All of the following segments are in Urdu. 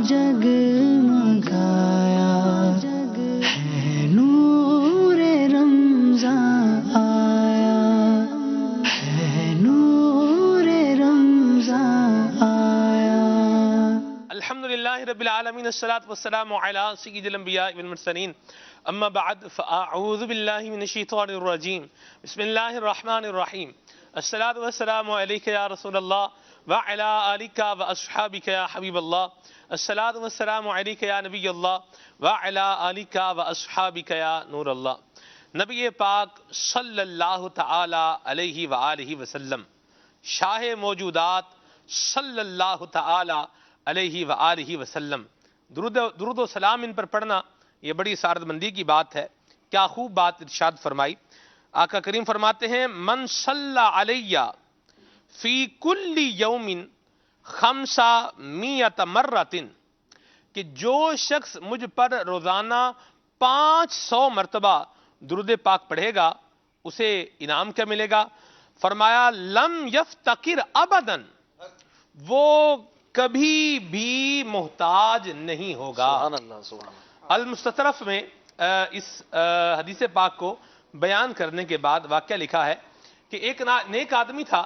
جگمگایا ہے نور رمضان آیا ہے نور رمضان آیا. الحمدللہ رب العالمین الصلاة والسلام علی سید الانبیاء والمرسلین اما بعد فاعوذ باللہ من الشیطان الرجیم بسم اللہ الرحمن الرحیم الصلاة والسلام علیک یا رسول اللہ وعلی آلک واصحابک یا حبیب اللہ الصلاة والسلام علیک یا نبی اللہ وعلی آلک واصحابک یا نور اللہ. نبی پاک صلی اللہ تعالی علیہ وآلہ وسلم شاہ موجودات صلی اللہ تعالی علیہ وآلہ وسلم درود و سلام ان پر پڑھنا یہ بڑی سعادت مندی کی بات ہے. کیا خوب بات ارشاد فرمائی. آقا کریم فرماتے ہیں من صلی علیہ فی کل یوم 500 مرۃ کہ جو شخص مجھ پر روزانہ 500 مرتبہ درود پاک پڑھے گا اسے انعام کیا ملے گا. فرمایا لم یفتقر ابدا وہ کبھی بھی محتاج نہیں ہوگا. سبحان اللہ سبحان اللہ. المستطرف میں اس حدیث پاک کو بیان کرنے کے بعد واقعہ لکھا ہے کہ ایک نیک آدمی تھا.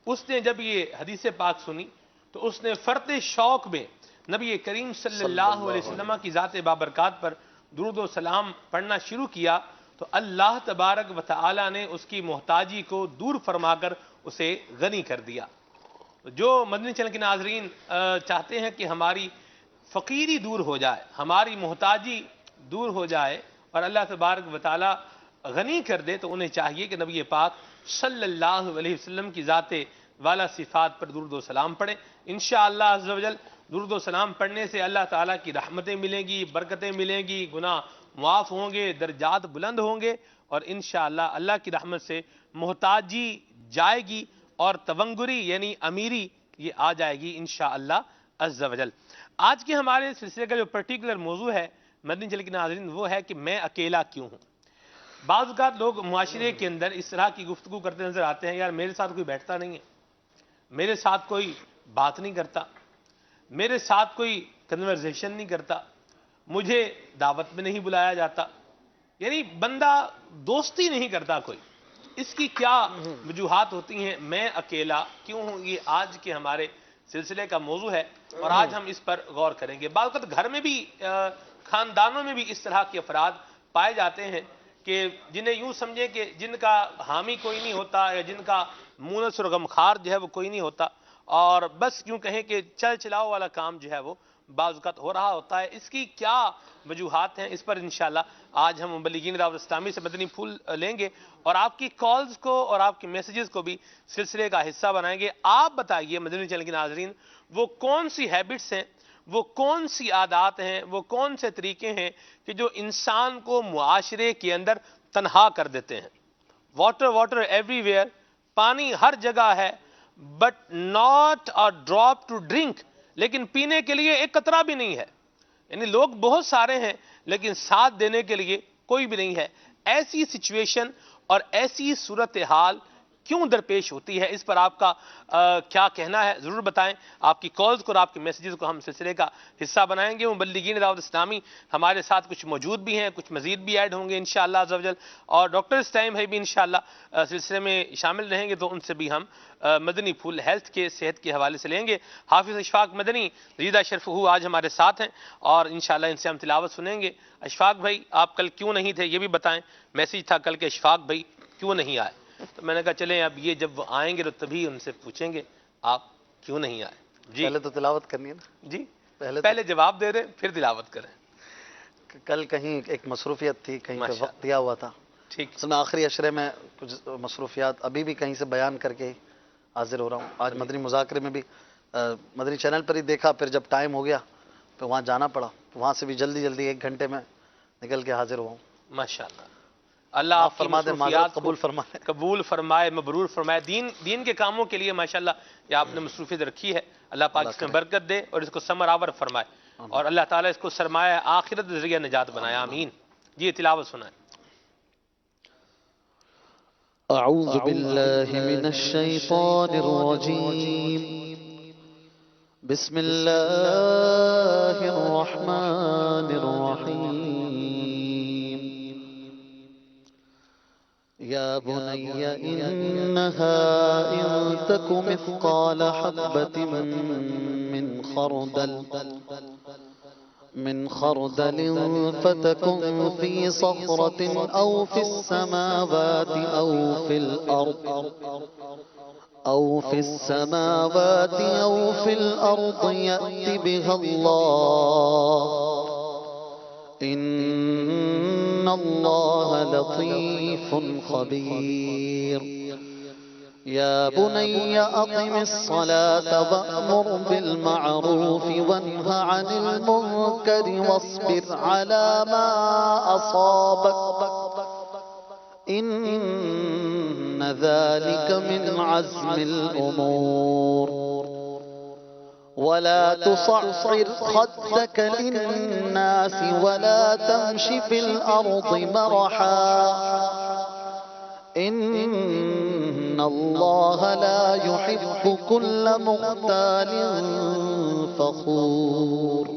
اس نے جب یہ حدیث پاک سنی تو اس نے فرط شوق میں نبی کریم صلی اللہ علیہ وسلم کی ذات بابرکات پر درود و سلام پڑھنا شروع کیا تو اللہ تبارک و تعالی نے اس کی محتاجی کو دور فرما کر اسے غنی کر دیا. جو مدنی چینل کے ناظرین چاہتے ہیں کہ ہماری فقیری دور ہو جائے, ہماری محتاجی دور ہو جائے اور اللہ تبارک و تعالی غنی کر دے تو انہیں چاہیے کہ نبی پاک صلی اللہ علیہ وسلم کی ذات والا صفات پر درود و سلام پڑھیں. انشاءاللہ عز و جل درود و سلام پڑھنے سے اللہ تعالیٰ کی رحمتیں ملیں گی, برکتیں ملیں گی, گناہ معاف ہوں گے, درجات بلند ہوں گے اور انشاءاللہ اللہ کی رحمت سے محتاجی جائے گی اور تونگری یعنی امیری یہ آ جائے گی انشاءاللہ عز و جل. آج کے ہمارے سلسلے کا جو پرٹیکولر موضوع ہے مدنی چینل کے ناظرین وہ ہے کہ میں اکیلا کیوں ہوں. بعض اوقات لوگ معاشرے کے اندر اس طرح کی گفتگو کرتے نظر آتے ہیں, یار میرے ساتھ کوئی بیٹھتا نہیں ہے, میرے ساتھ کوئی بات نہیں کرتا, میرے ساتھ کوئی کنورزیشن نہیں کرتا, مجھے دعوت میں نہیں بلایا جاتا, یعنی بندہ دوستی نہیں کرتا کوئی. اس کی کیا وجوہات ہوتی ہیں, میں اکیلا کیوں ہوں, یہ آج کے ہمارے سلسلے کا موضوع ہے اور آج ہم اس پر غور کریں گے. بعض وقت گھر میں بھی خاندانوں میں بھی اس طرح کے افراد پائے جاتے ہیں کہ جنہیں یوں سمجھیں کہ جن کا حامی کوئی نہیں ہوتا یا جن کا مونس اور غمخوار جو ہے وہ کوئی نہیں ہوتا اور بس یوں کہیں کہ چل چلاؤ والا کام جو ہے وہ بعض اوقات ہو رہا ہوتا ہے. اس کی کیا وجوہات ہیں اس پر انشاءاللہ آج ہم مبلغین دعوت اسلامی سے مدنی پھول لیں گے اور آپ کی کالز کو اور آپ کے میسیجز کو بھی سلسلے کا حصہ بنائیں گے. آپ بتائیے مدنی چینل کے ناظرین وہ کون سی ہیبٹس ہیں, وہ کون سی عادات ہیں, وہ کون سے طریقے ہیں کہ جو انسان کو معاشرے کے اندر تنہا کر دیتے ہیں. واٹر ایوری ویئر, پانی ہر جگہ ہے but not a drop to drink, لیکن پینے کے لیے ایک قطرہ بھی نہیں ہے. یعنی لوگ بہت سارے ہیں لیکن ساتھ دینے کے لیے کوئی بھی نہیں ہے. ایسی سچویشن اور ایسی صورتحال کیوں درپیش ہوتی ہے, اس پر آپ کا کیا کہنا ہے ضرور بتائیں. آپ کی کالز کو اور آپ کے میسیجز کو ہم سلسلے کا حصہ بنائیں گے. مبلغین دعوت اسلامی ہمارے ساتھ کچھ موجود بھی ہیں, کچھ مزید بھی ایڈ ہوں گے انشاءاللہ عز و جل, اور ڈاکٹرز ٹائم ہے بھی انشاءاللہ سلسلے میں شامل رہیں گے تو ان سے بھی ہم مدنی پھول ہیلتھ کے صحت کے حوالے سے لیں گے. حافظ اشفاق مدنی رضا شرف ہو آج ہمارے ساتھ ہیں اور انشاءاللہ ان سے ہم تلاوت سنیں گے. اشفاق بھائی آپ کل کیوں نہیں تھے یہ بھی بتائیں. میسیج تھا کل کے اشفاق بھائی کیوں نہیں آئے, تو میں نے کہا چلیں اب یہ جب وہ آئیں گے تو تبھی ان سے پوچھیں گے آپ کیوں نہیں آئے. جی پہلے تو تلاوت کرنی ہے نا. جی پہلے جواب دے دیں پھر تلاوت کریں. کل کہیں ایک مصروفیت تھی, کہیں پہ وقت دیا ہوا تھا. ٹھیک, اس میں آخری عشرے میں کچھ مصروفیات ابھی بھی کہیں سے بیان کر کے حاضر ہو رہا ہوں. آج مدنی مذاکرے میں بھی مدنی چینل پر ہی دیکھا, پھر جب ٹائم ہو گیا تو وہاں جانا پڑا, وہاں سے بھی جلدی 1 گھنٹے میں نکل کے حاضر ہوا ہوں. ماشاءاللہ اللہ آپ کی مصروفیات قبول فرمائے, مبرور فرمائے. دین کے کاموں کے لیے ماشاءاللہ یہ آپ نے مصروفیت رکھی ہے, اللہ پاک اس میں برکت دے اور اس کو ثمر آور فرمائے اور اللہ تعالیٰ اس کو سرمایہ آخرت ذریعہ نجات بنائے, آمین. جی تلاوت سنائیں. اعوذ باللہ من الشیطان الرجیم بسم اللہ يا بني إنها إن تك مثقال حبة من خردل فتكن في صخرة أو في السماوات أو في الأرض يأت بها الله إن الله لطيف خبير يا بني أقم الصلاة وأمر بالمعروف وانه عن المنكر واصبر على ما أصابك إن ذلك من عزم الأمور ولا تصعر خدك للناس ولا تمش في الأرض مرحا إن الله لا يحب كل مختال فخور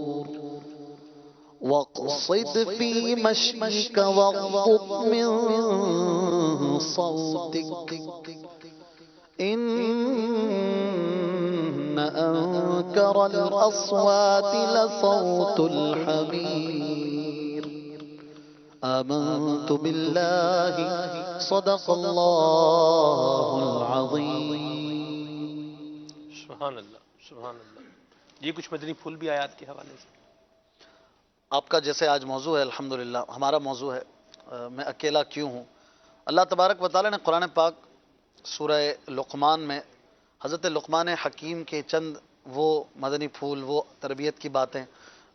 واقصد في مشيك واغضض من صوتك إن أنكر الأصوات لصوت الحمير آمنت بالله صدق الله العظيم سبحان اللہ سبحان اللہ. یہ کچھ مدنی پھول بھی آیات کے حوالے سے. آپ کا جیسے آج موضوع ہے الحمدللہ ہمارا موضوع ہے میں اکیلا کیوں ہوں. اللہ تبارک و تعالیٰ نے قرآن پاک سورہ لقمان میں حضرت لقمان حکیم کے چند وہ مدنی پھول وہ تربیت کی باتیں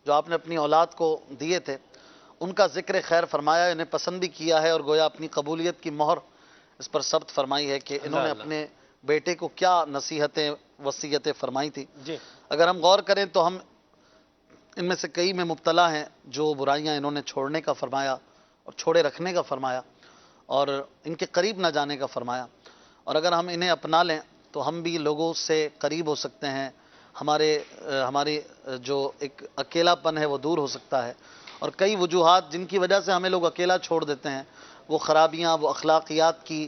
جو آپ نے اپنی اولاد کو دیے تھے ان کا ذکر خیر فرمایا, انہیں پسند بھی کیا ہے اور گویا اپنی قبولیت کی مہر اس پر ثبت فرمائی ہے کہ انہوں نے اپنے بیٹے کو کیا نصیحتیں وصیتیں فرمائی تھی. جی اگر ہم غور کریں تو ہم ان میں سے کئی میں مبتلا ہیں جو برائیاں انہوں نے چھوڑنے کا فرمایا اور چھوڑے رکھنے کا فرمایا اور ان کے قریب نہ جانے کا فرمایا, اور اگر ہم انہیں اپنا لیں تو ہم بھی لوگوں سے قریب ہو سکتے ہیں, ہماری جو ایک اکیلا پن ہے وہ دور ہو سکتا ہے. اور کئی وجوہات جن کی وجہ سے ہمیں لوگ اکیلا چھوڑ دیتے ہیں وہ خرابیاں وہ اخلاقیات کی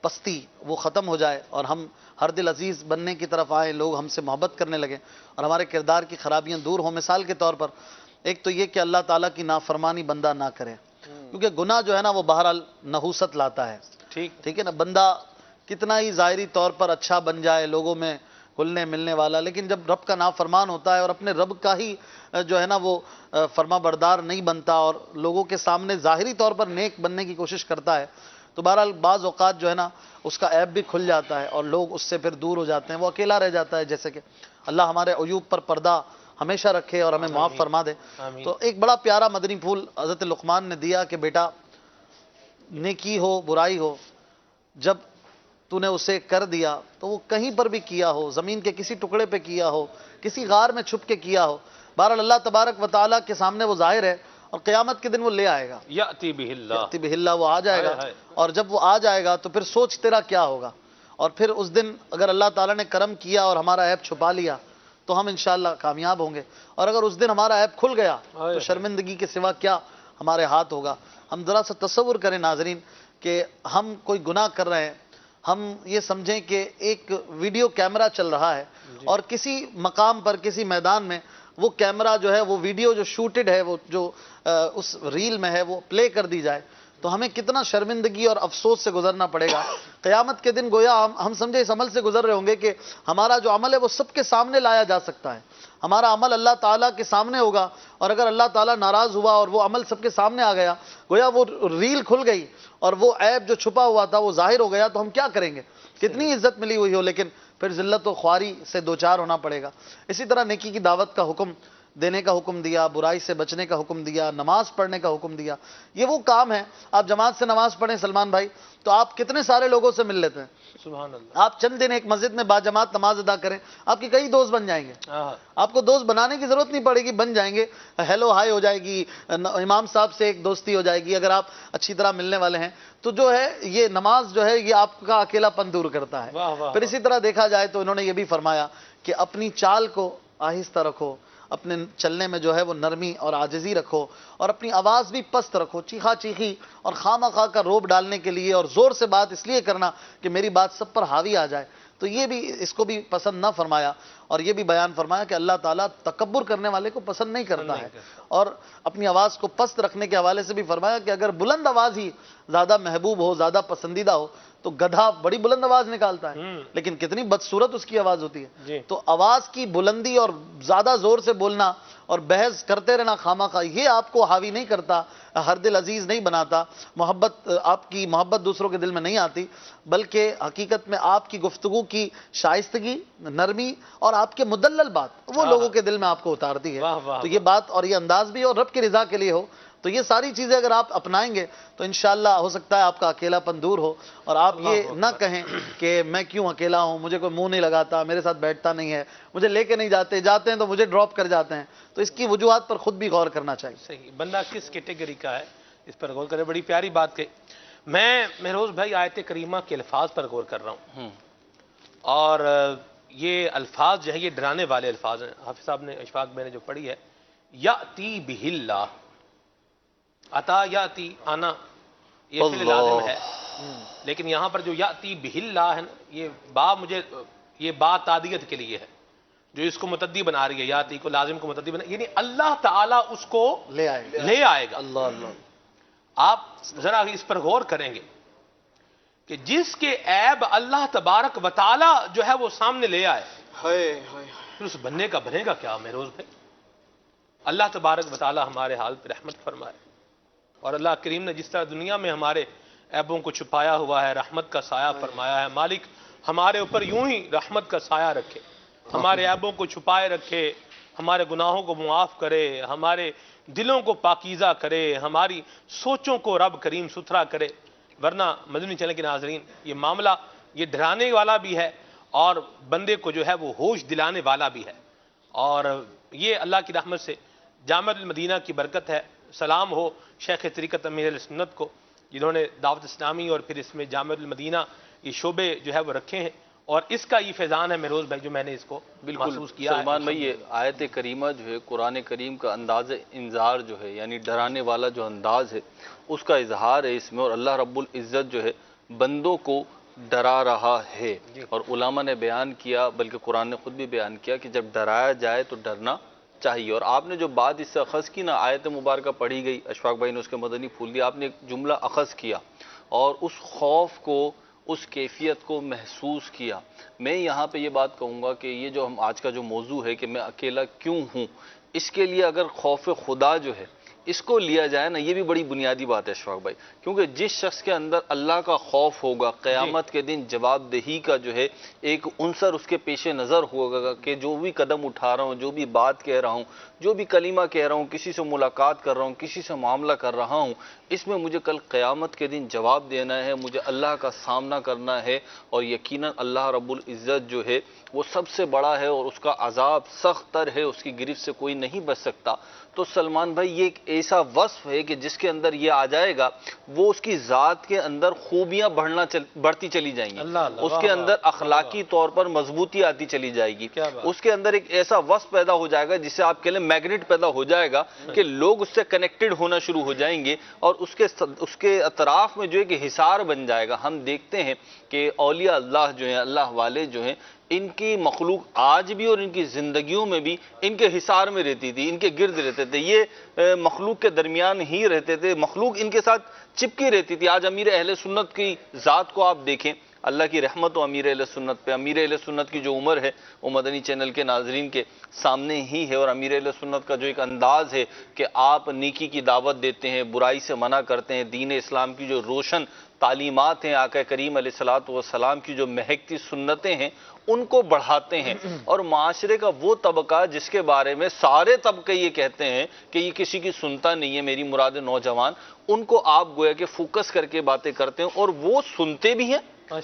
پستی وہ ختم ہو جائے اور ہم ہر دل عزیز بننے کی طرف آئیں, لوگ ہم سے محبت کرنے لگیں اور ہمارے کردار کی خرابیاں دور ہوں. مثال کے طور پر ایک تو یہ کہ اللہ تعالیٰ کی نافرمانی بندہ نہ کرے, کیونکہ گناہ جو ہے نا وہ بہرحال نحوست لاتا ہے. ٹھیک ہے نا, بندہ کتنا ہی ظاہری طور پر اچھا بن جائے لوگوں میں گھلنے ملنے والا, لیکن جب رب کا نافرمان ہوتا ہے اور اپنے رب کا ہی جو ہے نا وہ فرما بردار نہیں بنتا اور لوگوں کے سامنے ظاہری طور پر نیک بننے کی کوشش کرتا ہے تو بہرحال بعض اوقات جو ہے نا اس کا عیب بھی کھل جاتا ہے اور لوگ اس سے پھر دور ہو جاتے ہیں, وہ اکیلا رہ جاتا ہے. جیسے کہ اللہ ہمارے عیوب پر پردہ ہمیشہ رکھے اور ہمیں معاف فرما دے. تو ایک بڑا پیارا مدنی پھول حضرت لقمان نے دیا کہ بیٹا نیکی ہو برائی ہو, جب تو نے اسے کر دیا تو وہ کہیں پر بھی کیا ہو, زمین کے کسی ٹکڑے پہ کیا ہو, کسی غار میں چھپ کے کیا ہو, بہرحال اللہ تبارک و تعالیٰ کے سامنے وہ ظاہر ہے اور قیامت کے دن وہ لے آئے گا. یأتی بہ اللہ وہ آ جائے گا, اور جب وہ آ جائے گا تو پھر سوچ تیرا کیا ہوگا. اور پھر اس دن اگر اللہ تعالیٰ نے کرم کیا اور ہمارا عیب چھپا لیا تو ہم انشاءاللہ کامیاب ہوں گے, اور اگر اس دن ہمارا عیب کھل گیا تو شرمندگی کے سوا کیا ہمارے ہاتھ ہوگا. ہم ذرا سا تصور کریں ناظرین کہ ہم کوئی گناہ کر رہے ہیں, ہم یہ سمجھیں کہ ایک ویڈیو کیمرہ چل رہا ہے اور کسی مقام پر کسی میدان میں وہ کیمرہ جو ہے وہ ویڈیو جو شوٹڈ ہے وہ جو اس ریل میں ہے وہ پلے کر دی جائے تو ہمیں کتنا شرمندگی اور افسوس سے گزرنا پڑے گا. قیامت کے دن گویا ہم سمجھے اس عمل سے گزر رہے ہوں گے کہ ہمارا جو عمل ہے وہ سب کے سامنے لایا جا سکتا ہے, ہمارا عمل اللہ تعالیٰ کے سامنے ہوگا, اور اگر اللہ تعالیٰ ناراض ہوا اور وہ عمل سب کے سامنے آ گیا, گویا وہ ریل کھل گئی اور وہ عیب جو چھپا ہوا تھا وہ ظاہر ہو گیا, تو ہم کیا کریں گے؟ کتنی عزت ملی ہوئی ہو لیکن پھر ذلت و خواری سے دوچار ہونا پڑے گا. اسی طرح نیکی کی دعوت کا حکم دینے کا حکم دیا, برائی سے بچنے کا حکم دیا, نماز پڑھنے کا حکم دیا. یہ وہ کام ہے, آپ جماعت سے نماز پڑھیں سلمان بھائی تو آپ کتنے سارے لوگوں سے مل لیتے ہیں. سبحان اللہ. آپ چند دن ایک مسجد میں باجماعت نماز ادا کریں, آپ کے کئی دوست بن جائیں گے. آپ کو دوست بنانے کی ضرورت نہیں پڑے گی, بن جائیں گے. ہیلو ہائی ہو جائے گی, امام صاحب سے ایک دوستی ہو جائے گی اگر آپ اچھی طرح ملنے والے ہیں. تو جو ہے یہ نماز جو ہے یہ آپ کا اکیلا پن دور کرتا ہے. پھر اسی طرح دیکھا جائے تو انہوں نے یہ بھی فرمایا کہ اپنی چال کو آہستہ رکھو, اپنے چلنے میں جو ہے وہ نرمی اور عاجزی رکھو، اور اپنی آواز بھی پست رکھو، چیخا چیخی اور خواہ خواہ کا روب ڈالنے کے لیے اور زور سے بات اس لیے کرنا کہ میری بات سب پر حاوی آ جائے، تو یہ بھی اس کو بھی پسند نہ فرمایا، اور یہ بھی بیان فرمایا کہ اللہ تعالیٰ تکبر کرنے والے کو پسند نہیں کرتا ہے، اور اپنی آواز کو پست رکھنے کے حوالے سے بھی فرمایا کہ اگر بلند آواز ہی زیادہ محبوب ہو، زیادہ پسندیدہ ہو، تو گدھا بڑی بلند آواز نکالتا ہے لیکن کتنی بدصورت اس کی آواز ہوتی ہے۔ تو آواز کی بلندی اور زیادہ زور سے بولنا اور بحث کرتے رہنا خامہ خواہ، یہ آپ کو حاوی نہیں کرتا، ہر دل عزیز نہیں بناتا، آپ کی محبت دوسروں کے دل میں نہیں آتی، بلکہ حقیقت میں آپ کی گفتگو کی شائستگی، نرمی اور آپ کے مدلل بات وہ لوگوں کے دل میں آپ کو اتارتی ہے۔ تو یہ بات اور یہ انداز بھی اور رب کی رضا کے لیے ہو، تو یہ ساری چیزیں اگر آپ اپنائیں گے تو انشاءاللہ ہو سکتا ہے آپ کا اکیلا پن دور ہو، اور آپ یہ نہ کہیں کہ میں کیوں اکیلا ہوں، مجھے کوئی منہ نہیں لگاتا، میرے ساتھ بیٹھتا نہیں ہے، مجھے لے کے نہیں جاتے ہیں تو مجھے ڈراپ کر جاتے ہیں، تو اس کی وجوہات پر خود بھی غور کرنا چاہیے۔ صحیح، بندہ کس کیٹیگری کا ہے اس پر غور کرے، بڑی پیاری بات کہی۔ میں مہروز بھائی آیت کریمہ کے الفاظ پر غور کر رہا ہوں، اور یہ الفاظ جو ہے یہ ڈرانے والے الفاظ ہیں۔ حافظ صاحب نے، اشفاق بھائی نے جو پڑھی ہے، یاتی بہ اللہ، عطا یاتی آنا یہ فعل لازم ہے، لیکن یہاں پر جو یاتی بہ اللہ ہے یہ با تعدیت کے لیے ہے، جو اس کو متعدی بنا رہی ہے، یاتی کو لازم کو متعدی بنا، یعنی اللہ تعالیٰ اس کو لے آئے گا۔ اللہ اللہ، آپ ذرا اس پر غور کریں گے کہ جس کے عیب اللہ تبارک و تعالیٰ جو ہے وہ سامنے لے آئے، پھر اس بننے کا بنے گا کیا مہروز بھائی؟ اللہ تبارک و تعالیٰ ہمارے حال پہ رحمت فرمائے، اور اللہ کریم نے جس طرح دنیا میں ہمارے عیبوں کو چھپایا ہوا ہے، رحمت کا سایہ فرمایا ہے، مالک ہمارے اوپر یوں ہی رحمت کا سایہ رکھے، ہمارے عیبوں کو چھپائے رکھے، ہمارے گناہوں کو معاف کرے، ہمارے دلوں کو پاکیزہ کرے، ہماری سوچوں کو رب کریم ستھرا کرے۔ ورنہ مدنی چینل کے ناظرین، یہ معاملہ یہ ڈرانے والا بھی ہے اور بندے کو جو ہے وہ ہوش دلانے والا بھی ہے، اور یہ اللہ کی رحمت سے جامع المدینہ کی برکت ہے۔ سلام ہو شیخ طریقت امیر اہل سنت کو، جنہوں نے دعوت اسلامی اور پھر اس میں جامع المدینہ یہ شعبے جو ہے وہ رکھے ہیں، اور اس کا یہ فیضان ہے مہروز بھائی جو میں نے اس کو محسوس کیا ہے۔ سلمان بھائی، یہ آیت کریمہ جو ہے قرآن کریم کا انداز انذار جو ہے، یعنی ڈرانے والا جو انداز ہے اس کا اظہار ہے اس میں، اور اللہ رب العزت جو ہے بندوں کو ڈرا رہا ہے، اور علماء نے بیان کیا، بلکہ قرآن نے خود بھی بیان کیا کہ جب ڈرایا جائے تو ڈرنا چاہیے۔ اور آپ نے جو بات اس سے اخذ کی نا، آیت مبارکہ پڑھی گئی، اشفاق بھائی نے اس کے مدنی پھول دیا، آپ نے ایک جملہ اخذ کیا اور اس خوف کو، اس کیفیت کو محسوس کیا۔ میں یہاں پہ یہ بات کہوں گا کہ یہ جو ہم آج کا جو موضوع ہے کہ میں اکیلا کیوں ہوں، اس کے لیے اگر خوف خدا جو ہے اس کو لیا جائے نا، یہ بھی بڑی بنیادی بات ہے اشفاق بھائی، کیونکہ جس شخص کے اندر اللہ کا خوف ہوگا، قیامت کے دن جواب دہی کا جو ہے ایک عنصر اس کے پیش نظر ہوگا کہ جو بھی قدم اٹھا رہا ہوں، جو بھی بات کہہ رہا ہوں، جو بھی کلمہ کہہ رہا ہوں، کسی سے ملاقات کر رہا ہوں، کسی سے معاملہ کر رہا ہوں، اس میں مجھے کل قیامت کے دن جواب دینا ہے، مجھے اللہ کا سامنا کرنا ہے، اور یقیناً اللہ رب العزت جو ہے وہ سب سے بڑا ہے اور اس کا عذاب سخت تر ہے، اس کی گرفت سے کوئی نہیں بچ سکتا۔ تو سلمان بھائی، یہ ایک ایسا وصف ہے کہ جس کے اندر یہ آ جائے گا، وہ اس کی ذات کے اندر خوبیاں بڑھتی چلی جائیں گی، اس کے اندر اخلاقی طور پر مضبوطی آتی چلی جائے گی، اس کے اندر ایک ایسا وصف پیدا ہو جائے گا جس سے آپ کہہ لیں میگنیٹ پیدا ہو جائے گا کہ لوگ اس سے کنیکٹڈ ہونا شروع ہو جائیں گے، اور اس کے اطراف میں جو ہے کہ حصار بن جائے گا۔ ہم دیکھتے ہیں کہ اولیاء اللہ جو ہیں، اللہ والے جو ہیں، ان کی مخلوق آج بھی اور ان کی زندگیوں میں بھی ان کے حصار میں رہتی تھی، ان کے گرد رہتے تھے، یہ مخلوق کے درمیان ہی رہتے تھے، مخلوق ان کے ساتھ چپکی رہتی تھی۔ آج امیر اہل سنت کی ذات کو آپ دیکھیں، اللہ کی رحمت و امیر اہل سنت پہ، امیر اہل سنت کی جو عمر ہے وہ مدنی چینل کے ناظرین کے سامنے ہی ہے، اور امیر اہل سنت کا جو ایک انداز ہے کہ آپ نیکی کی دعوت دیتے ہیں، برائی سے منع کرتے ہیں، دین اسلام کی جو روشن تعلیمات ہیں، آقا کریم علیہ الصلوۃ والسلام کی جو مہکتی سنتیں ہیں، ان کو بڑھاتے ہیں، اور معاشرے کا وہ طبقہ جس کے بارے میں سارے طبقے یہ کہتے ہیں کہ یہ کسی کی سنتا نہیں ہے، میری مراد نوجوان، ان کو آپ گویا کہ فوکس کر کے باتیں کرتے ہیں، اور وہ سنتے بھی ہیں،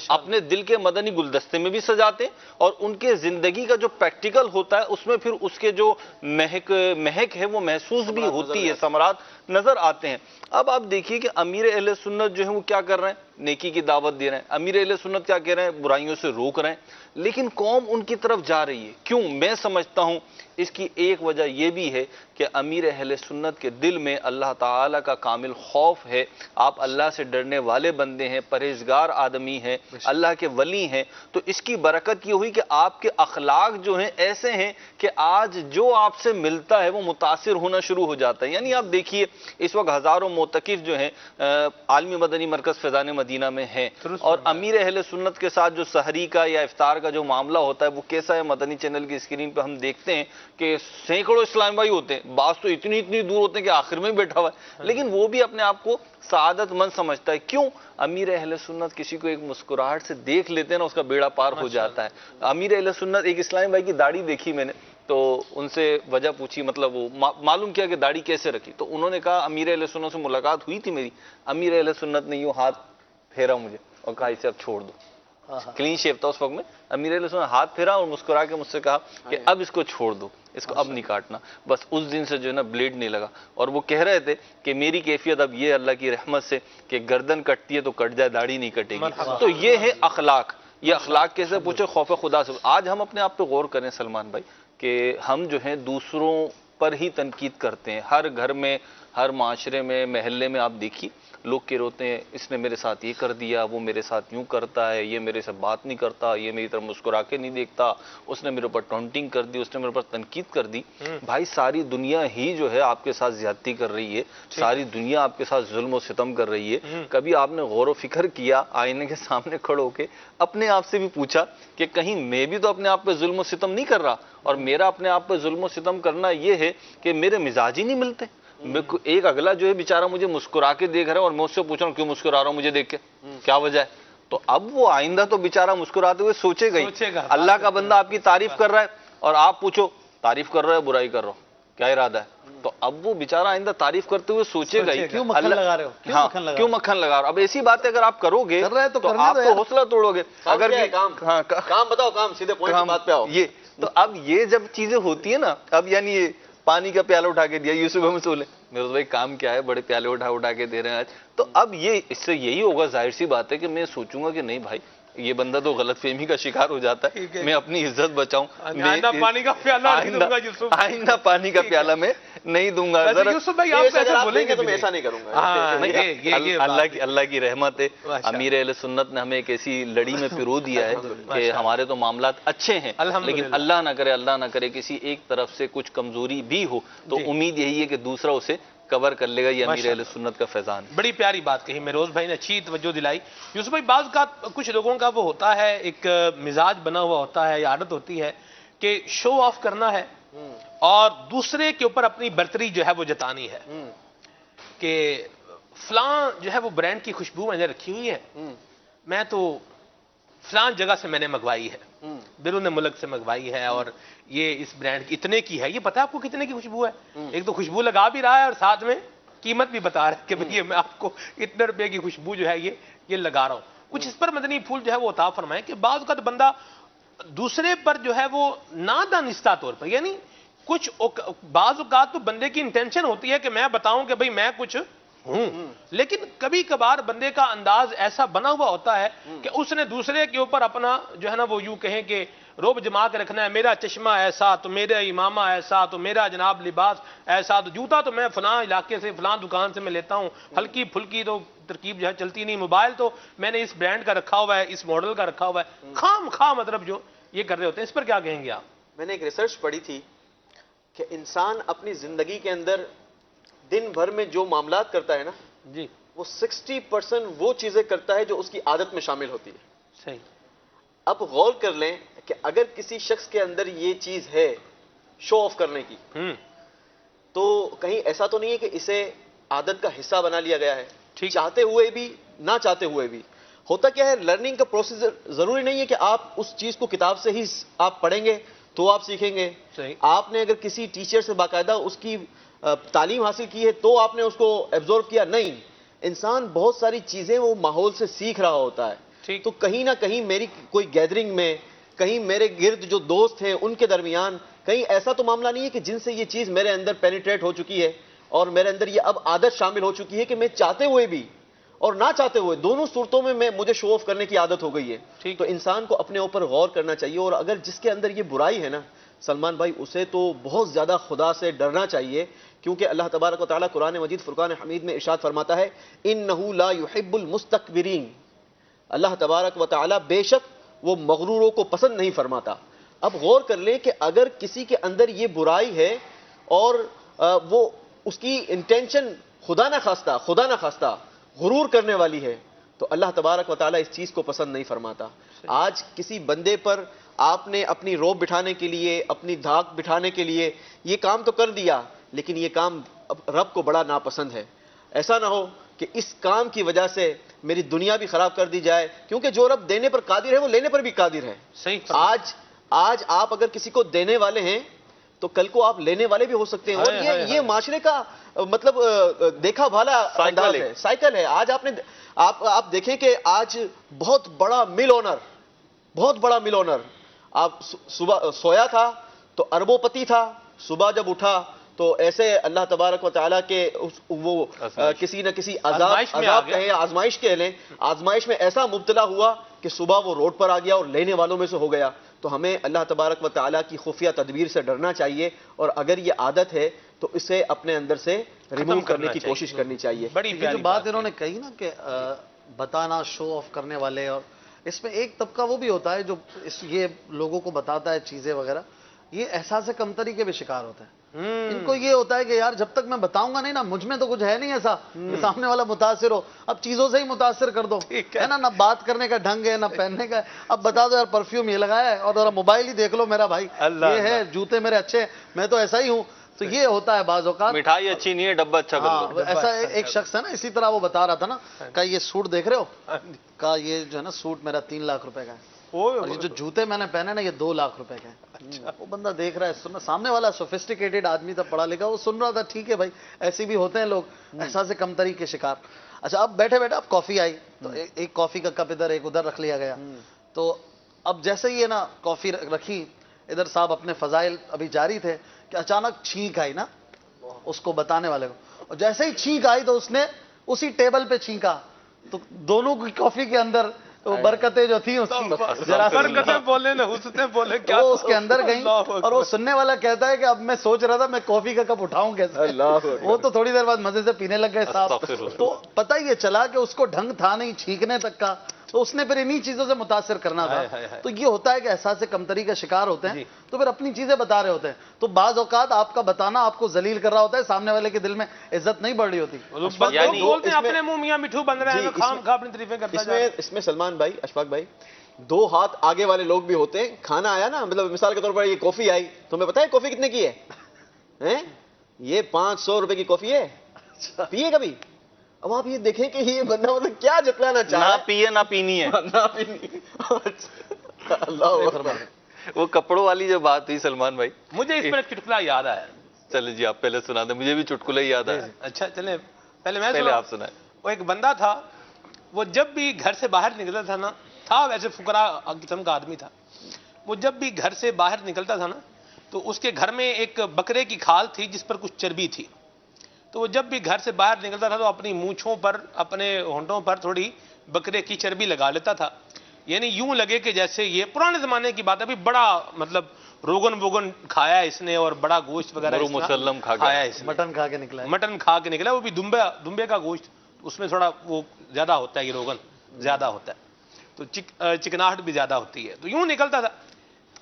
اپنے دل کے مدنی گلدستے میں بھی سجاتے ہیں، اور ان کے زندگی کا جو پریکٹیکل ہوتا ہے اس میں پھر اس کے جو مہک ہے وہ محسوس بھی ہوتی ہے، ثمرات نظر آتے ہیں۔ اب آپ دیکھیے کہ امیر اہل سنت جو ہے وہ کیا کر رہے ہیں، نیکی کی دعوت دے رہے ہیں, امیر اہل سنت کیا کہہ رہے ہیں, برائیوں سے روک رہے ہیں, لیکن قوم ان کی طرف جا رہی ہے. کیوں؟ میں سمجھتا ہوں اس کی ایک وجہ یہ بھی ہے کہ امیر اہل سنت کے دل میں اللہ تعالیٰ کا کامل خوف ہے. آپ اللہ سے ڈرنے والے بندے ہیں, پرہیزگار آدمی ہیں, اللہ کے ولی ہیں, تو اس کی برکت یہ ہوئی کہ آپ کے اخلاق جو ہیں ایسے ہیں کہ آج جو آپ سے ملتا ہے وہ متاثر ہونا شروع ہو جاتا ہے. یعنی آپ دیکھیے اس وقت ہزاروں معتکف جو ہیں عالمی مدنی مرکز فیضان مدینہ میں ہیں, اور امیر اہل سنت کے ساتھ جو سحری کا یا افطار کا جو معاملہ ہوتا ہے وہ کیسا ہے, مدنی چینل کی اسکرین پہ ہم دیکھتے ہیں کہ سینکڑوں اسلام بھائی ہوتے ہیں, بعض تو اتنی دور ہوتے ہیں کہ آخر میں بیٹھا ہوا ہے, لیکن وہ بھی اپنے آپ کو سعادت مند سمجھتا ہے. کیوں؟ امیر اہل سنت کسی کو ایک مسکراہٹ سے دیکھ لیتے ہیں نا, اس کا بیڑا پار ہو جاتا ہے. امیر اہل سنت, ایک اسلام بھائی کی داڑھی دیکھی میں نے, تو ان سے وجہ پوچھی, مطلب وہ معلوم کیا کہ داڑھی کیسے رکھی, تو انہوں نے کہا امیر اہل سنت سے ملاقات ہوئی تھی میری, امیر اہل سنت نے یوں ہاتھ پھیرا مجھے اور کہا اسے اب چھوڑ دو. کلین شیو تھا اس وقت میں, امیر علیہ السلام نے ہاتھ پھیرا اور مسکرا کے مجھ سے کہا کہ اب اس کو چھوڑ دو, اس کو اب نہیں کاٹنا. بس اس دن سے جو ہے نا بلیڈ نہیں لگا, اور وہ کہہ رہے تھے کہ میری کیفیت اب یہ اللہ کی رحمت سے کہ گردن کٹتی ہے تو کٹ جائے, داڑھی نہیں کٹے گی. تو یہ ہے اخلاق. یہ اخلاق کیسے پوچھے؟ خوف خدا سے. آج ہم اپنے آپ پہ غور کریں سلمان بھائی کہ ہم جو ہیں دوسروں پر ہی تنقید کرتے ہیں. ہر گھر میں, ہر معاشرے میں, محلے میں آپ دیکھیے لوگ کے روتے ہیں, اس نے میرے ساتھ یہ کر دیا, وہ میرے ساتھ یوں کرتا ہے, یہ میرے سے بات نہیں کرتا, یہ میری طرف مسکرا کے نہیں دیکھتا, اس نے میرے اوپر ٹونٹنگ کر دی, اس نے میرے اوپر تنقید کر دی. بھائی ساری دنیا ہی جو ہے آپ کے ساتھ زیادتی کر رہی ہے, ساری دنیا آپ کے ساتھ ظلم و ستم کر رہی ہے. کبھی آپ نے غور و فکر کیا, آئینے کے سامنے کھڑے ہو کے اپنے آپ سے بھی پوچھا کہ کہیں میں بھی تو اپنے آپ پہ ظلم و ستم نہیں کر رہا, اور میرا اپنے آپ پہ ظلم و ستم کرنا یہ ہے کہ میرے مزاج ہی نہیں ملتے. ایک اگلا جو ہے بیچارہ مجھے مسکرا کے دیکھ رہا ہے اور میں اس سے پوچھ رہا ہوں کیوں مسکرا رہا ہوں مجھے دیکھ کے, کیا وجہ ہے؟ تو اب وہ آئندہ تو بیچارہ مسکراتے ہوئے سوچے گا, اللہ کا بندہ آپ کی تعریف کر رہا ہے اور آپ پوچھو تعریف کر رہا ہے برائی کر رہا ہوں, کیا ارادہ ہے؟ تو اب وہ بیچارہ آئندہ تعریف کرتے ہوئے سوچے گا کیوں مکھن لگا رہے ہو, کیوں مکھن لگا رہا ہو. اب ایسی باتیں اگر آپ کرو گے تو آپ تو حوصلہ توڑو گے. اگر کام بتاؤ, کام سیدھے پوائنٹ کی بات پہ آؤ. یہ تو اب یہ جب چیزیں ہوتی ہیں نا, اب یعنی یہ پانی کا پیالہ اٹھا کے دیا یوسف احمد سولے, میرے بھائی کام کیا ہے, بڑے پیالے اٹھا کے دے رہے ہیں آج. تو اب یہ اس سے یہی ہوگا, ظاہر سی بات ہے کہ میں سوچوں گا کہ نہیں بھائی یہ بندہ تو غلط فہمی کا شکار ہو جاتا ہے, میں اپنی عزت بچاؤں, آئندہ پانی کا پیالہ آئندہ پانی کا پیالہ میں نہیں دوں گا. ایسا نہیں کروں گا. اللہ کی رحمت ہے, امیر اہل سنت نے ہمیں ایک ایسی لڑی میں پرو دیا ہے کہ ہمارے تو معاملات اچھے ہیں, لیکن اللہ نہ کرے کسی ایک طرف سے کچھ کمزوری بھی ہو تو امید یہی ہے کہ دوسرا اسے کور کر لے گا. یہ امیر اہل سنت کا فیضان. بڑی پیاری بات کہی مہروز بھائی نے, اچھی توجہ دلائی. یوسف بھائی بعض کا کچھ لوگوں کا وہ ہوتا ہے, ایک مزاج بنا ہوا ہوتا ہے یا عادت ہوتی ہے کہ شو آف کرنا ہے اور دوسرے کے اوپر اپنی برتری جو ہے وہ جتانی ہے کہ فلاں جو ہے وہ برانڈ کی خوشبو میں نے رکھی ہوئی ہے, میں تو فلاں جگہ سے میں نے منگوائی ہے, بیرون ملک سے منگوائی ہے, اور یہ اس برانڈ کی اتنے کی ہے. یہ پتا ہے آپ کو کتنے کی خوشبو ہے؟ ایک تو خوشبو لگا بھی رہا ہے اور ساتھ میں قیمت بھی بتا رہا ہے کہ بھئی میں آپ کو اتنے روپے کی خوشبو جو ہے یہ لگا رہا ہوں. کچھ اس پر مدنی پھول جو ہے وہ عطا فرمائیں کہ بعض اوقات بندہ دوسرے پر جو ہے وہ نادانستہ طور پر, یعنی کچھ بعض اوقات تو بندے کی انٹینشن ہوتی ہے کہ میں بتاؤں کہ بھئی میں کچھ ہوں, لیکن کبھی کبھار بندے کا انداز ایسا بنا ہوا ہوتا ہے کہ اس نے دوسرے کے اوپر اپنا جو ہے نا وہ یوں کہیں کہ روب جما کے رکھنا ہے, میرا چشمہ ایسا تو میرا امامہ ایسا تو میرا جناب لباس ایسا تو جوتا تو میں فلاں علاقے سے فلاں دکان سے میں لیتا ہوں, ہلکی پھلکی تو ترکیب جو ہے چلتی نہیں, موبائل تو میں نے اس برانڈ کا رکھا ہوا ہے, اس ماڈل کا رکھا ہوا ہے, خام خواہ مطلب جو یہ کر رہے ہوتے ہیں. اس پر کیا کہیں گے آپ؟ میں نے ایک ریسرچ پڑھی تھی کہ انسان اپنی زندگی کے اندر دن بھر میں جو معاملات کرتا ہے نا جی, وہ 60% وہ چیزیں کرتا ہے جو اس کی عادت میں شامل ہوتی ہے. صحیح. اب غور کر لیں کہ اگر کسی شخص کے اندر یہ چیز ہے شو آف کرنے کی, تو کہیں ایسا تو نہیں ہے کہ اسے عادت کا حصہ بنا لیا گیا ہے, چاہتے ہوئے بھی نہ چاہتے ہوئے بھی. ہوتا کیا ہے, لرننگ کا پروسیس ضروری نہیں ہے کہ آپ اس چیز کو کتاب سے ہی آپ پڑھیں گے تو آپ سیکھیں گے. آپ نے اگر کسی ٹیچر سے باقاعدہ اس کی تعلیم حاصل کی ہے تو آپ نے اس کو ایبزورو کیا, نہیں. انسان بہت ساری چیزیں وہ ماحول سے سیکھ رہا ہوتا ہے. تو کہیں نہ کہیں میری کوئی گیدرنگ میں, کہیں میرے گرد جو دوست ہیں ان کے درمیان کہیں ایسا تو معاملہ نہیں ہے کہ جن سے یہ چیز میرے اندر پینیٹریٹ ہو چکی ہے اور میرے اندر یہ اب عادت شامل ہو چکی ہے کہ میں چاہتے ہوئے بھی اور نہ چاہتے ہوئے، دونوں صورتوں میں مجھے شو آف کرنے کی عادت ہو گئی ہے. تو انسان کو اپنے اوپر غور کرنا چاہیے، اور اگر جس کے اندر یہ برائی ہے نا سلمان بھائی، اسے تو بہت زیادہ خدا سے ڈرنا چاہیے، کیونکہ اللہ تبارک و تعالیٰ قرآن مجید فرقان حمید میں ارشاد فرماتا ہے انہ لا یحب المستکبرین. اللہ تبارک و تعالیٰ بے شک وہ مغروروں کو پسند نہیں فرماتا. اب غور کر لیں کہ اگر کسی کے اندر یہ برائی ہے اور وہ اس کی انٹینشن خدا نہ خواستہ غرور کرنے والی ہے، تو اللہ تبارک و تعالیٰ اس چیز کو پسند نہیں فرماتا. آج کسی بندے پر آپ نے اپنی روب بٹھانے کے لیے، اپنی دھاک بٹھانے کے لیے یہ کام تو کر دیا، لیکن یہ کام رب کو بڑا ناپسند ہے. ایسا نہ ہو کہ اس کام کی وجہ سے میری دنیا بھی خراب کر دی جائے، کیونکہ جو رب دینے پر قادر ہے وہ لینے پر بھی قادر ہے. آج آپ اگر کسی کو دینے والے ہیں تو کل کو آپ لینے والے بھی ہو سکتے ہیں، اور یہ معاشرے کا مطلب دیکھا بھالا انداز ہے، سائیکل ہے. آج آپ دیکھیں کہ آج بہت بڑا مل اونر آپ صبح سویا تھا تو اربوں پتی تھا، صبح جب اٹھا تو ایسے اللہ تبارک و تعالیٰ کے وہ کسی نہ کسی عذاب کہیں یا آزمائش کہہ لیں، آزمائش میں ایسا مبتلا ہوا کہ صبح وہ روڈ پر آ گیا اور لینے والوں میں سے ہو گیا. تو ہمیں اللہ تبارک و تعالیٰ کی خفیہ تدبیر سے ڈرنا چاہیے، اور اگر یہ عادت ہے تو اسے اپنے اندر سے ریموو کرنے کی کوشش کرنی چاہیے. یہ جو بات انہوں نے کہی نا کہ بتانا، شو آف کرنے والے، اور اس میں ایک طبقہ وہ بھی ہوتا ہے جو یہ لوگوں کو بتاتا ہے چیزیں وغیرہ، یہ احساس کمتری کے بھی شکار ہوتا ہے. ان کو یہ ہوتا ہے کہ یار جب تک میں بتاؤں گا نہیں نا، مجھ میں تو کچھ ہے نہیں ایسا کہ سامنے والا متاثر ہو. اب چیزوں سے ہی متاثر کر دو، ہے نا، نہ بات کرنے کا ڈھنگ ہے، نہ پہننے کا ہے. اب بتا دو یار پرفیوم یہ لگایا ہے، اور ذرا موبائل ہی دیکھ لو میرا بھائی، یہ ہے، جوتے میرے اچھے ہیں، میں تو ایسا ہی ہوں. تو یہ ہوتا ہے بعض اوقات. مٹھائی اچھی نہیں ہے، ڈبہ اچھا کر دو. ایسا ایک شخص ہے نا، اسی طرح وہ بتا رہا تھا نا، کہ یہ سوٹ دیکھ رہے ہو، کہ یہ جو ہے نا سوٹ میرا 3 لاکھ روپے کا ہے، اور یہ جو جوتے میں نے پہنے نا یہ 2 لاکھ روپے کا ہے. وہ بندہ دیکھ رہا ہے، سامنے والا سوفسٹیکیٹڈ آدمی تھا، پڑھا لکھا، وہ سن رہا تھا، ٹھیک ہے بھائی ایسے بھی ہوتے ہیں لوگ احساس کمتری کے شکار. اچھا اب بیٹھے اب کافی آئی تو ایک کافی کا کپ ادھر ایک ادھر رکھ لیا گیا. تو اب جیسے ہی نا کافی رکھی، ادھر صاحب اپنے فضائل ابھی جاری تھے کہ اچانک چھینک آئی نا اس کو بتانے والے کو، اور جیسے ہی چھینک آئی تو اس نے اسی ٹیبل پہ چھینکا، تو دونوں کی کافی کے اندر برکتیں جو تھیں اس کی برکتیں بولے نہ حسنیں بولے کیا وہ اس کے اندر گئیں. اور وہ سننے والا کہتا ہے کہ اب میں سوچ رہا تھا میں کافی کا کپ اٹھاؤں کیسے. وہ تو تھوڑی دیر بعد مزے سے پینے لگ گئے صاحب. تو پتہ یہ چلا کہ اس کو ڈھنگ تھا نہیں چھینکنے تک کا، تو اس نے پھر انہی چیزوں سے متاثر کرنا تھا. تو یہ ہوتا ہے کہ احساس کمتری کا شکار ہوتے ہیں تو پھر اپنی چیزیں بتا رہے ہوتے ہیں. تو بعض اوقات آپ کا بتانا آپ کو ذلیل کر رہا ہوتا ہے، سامنے والے کے دل میں عزت نہیں بڑھ رہی ہوتی. بولتے ہیں اپنے منہ میاں مٹھو بن رہے ہیں، خام خواہ اپنی تعریفیں کرتا جا رہا ہے. اس میں سلمان بھائی، اشفاق بھائی، 2 ہاتھ آگے والے لوگ بھی ہوتے ہیں. کھانا آیا نا، مطلب مثال کے طور پر یہ کافی آئی، تمہیں پتا ہے کافی کتنے کی ہے؟ یہ 500 روپے کی کافی ہے. پیے کبھی؟ اب آپ یہ دیکھیں کہ یہ بندہ مطلب کیا جتلانا چاہتا ہے. نہ پیے نہ پینی ہے. وہ کپڑوں والی جو بات ہوئی سلمان بھائی، مجھے اس پر ایک چٹکلا یاد آیا. چلے جی آپ پہلے سنا دیں، مجھے بھی چٹکلا ہی یاد آیا. اچھا چلیں پہلے میں پہلے آپ سنائیں. وہ ایک بندہ تھا، وہ جب بھی گھر سے باہر نکلتا تھا نا، تھا ویسے فقراء قسم کا آدمی تھا، وہ جب بھی گھر سے باہر نکلتا تھا نا تو اس کے گھر میں ایک بکرے کی کھال تھی جس پر کچھ چربی تھی. تو وہ جب بھی گھر سے باہر نکلتا تھا تو اپنی مونچھوں پر، اپنے ہونٹوں پر تھوڑی بکرے کی چربی لگا لیتا تھا. یعنی یوں لگے کہ جیسے یہ پرانے زمانے کی بات ہے، ابھی بڑا مطلب روغن کھایا اس نے اور بڑا گوشت وغیرہ مسلم کھایا اس نے، مٹن کھا کے نکلا، مٹن کھا کے نکلا. وہ بھی دمبے کا گوشت، اس میں تھوڑا وہ زیادہ ہوتا ہے، یہ روغن زیادہ ہوتا ہے تو چکناہٹ بھی زیادہ ہوتی ہے. تو یوں نکلتا تھا.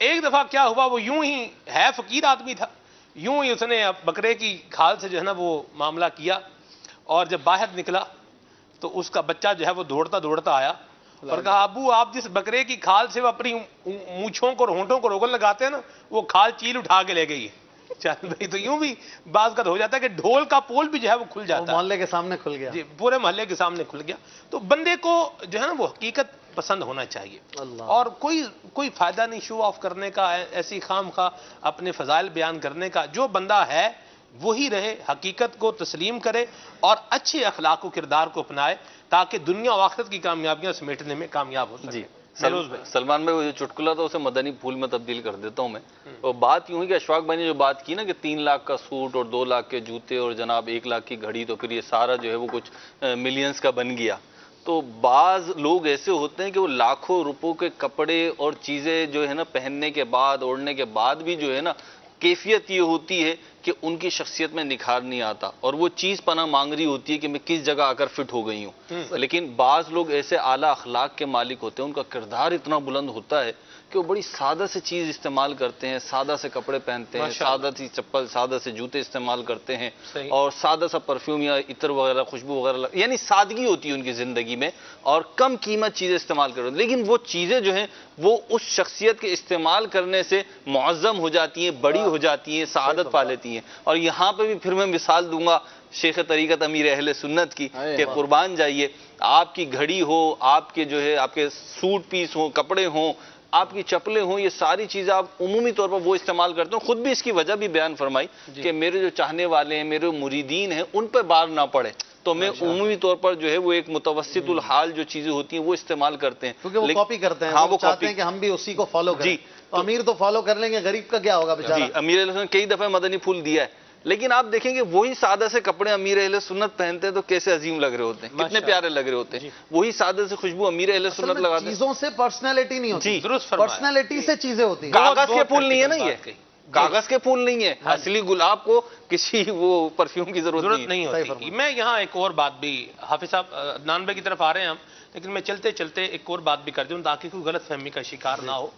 ایک دفعہ کیا ہوا، وہ یوں ہی ہے فقیر آدمی تھا، یوں ہی اس نے بکرے کی کھال سے جو ہے نا وہ معاملہ کیا، اور جب باہر نکلا تو اس کا بچہ جو ہے وہ دوڑتا آیا اور کہا ابو آپ جس بکرے کی کھال سے وہ اپنی مونچھوں کو ہونٹوں کو روغن لگاتے ہیں نا، وہ کھال چیل اٹھا کے لے گئی ہے. چل بھائی، تو یوں بھی بعض کا ہو جاتا ہے کہ ڈھول کا پول بھی جو ہے وہ کھل جاتا ہے، محلے کے سامنے کھل گیا. جی پورے محلے کے سامنے کھل گیا. تو بندے کو جو ہے نا وہ حقیقت پسند ہونا چاہیے، اور کوئی فائدہ نہیں شو آف کرنے کا، ایسی خام خواہ اپنے فضائل بیان کرنے کا. جو بندہ ہے وہی رہے، حقیقت کو تسلیم کرے اور اچھے اخلاق و کردار کو اپنائے تاکہ دنیا و آخرت کی کامیابیاں سمیٹنے میں کامیاب ہو سکے. سلمان بھائی وہ جو چٹکلا تھا اسے مدنی پھول میں تبدیل کر دیتا ہوں میں. اور بات یوں ہی کہ اشفاق بھائی نے جو بات کی نا کہ 3 لاکھ کا سوٹ اور 2 لاکھ کے جوتے اور جناب 1 لاکھ کی گھڑی، تو پھر یہ سارا جو ہے وہ کچھ ملینز کا بن گیا. تو بعض لوگ ایسے ہوتے ہیں کہ وہ لاکھوں روپوں کے کپڑے اور چیزیں جو ہے نا پہننے کے بعد، اوڑھنے کے بعد بھی جو ہے نا کیفیت یہ ہوتی ہے کہ ان کی شخصیت میں نکھار نہیں آتا، اور وہ چیز پناہ مانگ رہی ہوتی ہے کہ میں کس جگہ آ کر فٹ ہو گئی ہوں. لیکن بعض لوگ ایسے اعلیٰ اخلاق کے مالک ہوتے ہیں، ان کا کردار اتنا بلند ہوتا ہے کہ وہ بڑی سادہ سے چیز استعمال کرتے ہیں، سادہ سے کپڑے پہنتے ہیں، سادہ سی چپل، سادہ سے جوتے استعمال کرتے ہیں، اور سادہ سا پرفیوم یا عطر وغیرہ، خوشبو وغیرہ، یعنی سادگی ہوتی ہے ان کی زندگی میں، اور کم قیمت چیزیں استعمال کرتے ہیں. لیکن وہ چیزیں جو ہیں وہ اس شخصیت کے استعمال کرنے سے معظم ہو جاتی ہیں، بڑی ہو جاتی ہیں، سعادت پا لیتی ہیں. اور یہاں پہ بھی پھر میں مثال دوں گا شیخ طریقت امیر اہل سنت کی کہ قربان جائیے، آپ کی گھڑی ہو، آپ کے جو ہے آپ کے سوٹ پیس ہوں، کپڑے ہوں، آپ کی چپلیں ہوں، یہ ساری چیزیں آپ عمومی طور پر وہ استعمال کرتے ہیں. خود بھی اس کی وجہ بھی بیان فرمائی کہ میرے جو چاہنے والے ہیں، میرے مریدین ہیں، ان پہ بار نہ پڑے، تو میں عمومی طور پر جو ہے وہ ایک متوسط الحال جو چیزیں ہوتی ہیں وہ استعمال کرتے ہیں. کیونکہ وہ کاپی کرتے ہیں، ہاں وہ چاہتے ہیں کہ ہم بھی اسی کو فالو کریں. تو امیر تو فالو کر لیں گے، غریب کا کیا ہوگا بیچارہ. جی، امیر اہل سنت کئی دفعہ مدنی پھول دیا ہے، لیکن آپ دیکھیں گے وہی سادہ سے کپڑے امیر اہل سنت پہنتے ہیں تو کیسے عظیم لگ رہے ہوتے ہیں، کتنے پیارے لگ رہے ہوتے ہیں. وہی سادہ سے خوشبو امیر اہل سنت لگاتے ہیں. چیزوں سے پرسنالٹی نہیں ہوتی، درست فرمایا. پرسنالٹی سے چیزیں ہوتی ہیں. کاغذ کے پھول نہیں ہے نا، یہ کاغذ کے پھول نہیں ہے. اصلی گلاب کو کسی وہ پرفیوم کی ضرورت نہیں ہوتی. میں یہاں ایک اور بات بھی، حافظ صاحب عدنان بھائی کی طرف آ رہے ہیں ہم، لیکن میں چلتے چلتے ایک اور بات بھی کر دوں تاکہ کوئی غلط فہمی کا شکار نہ ہو.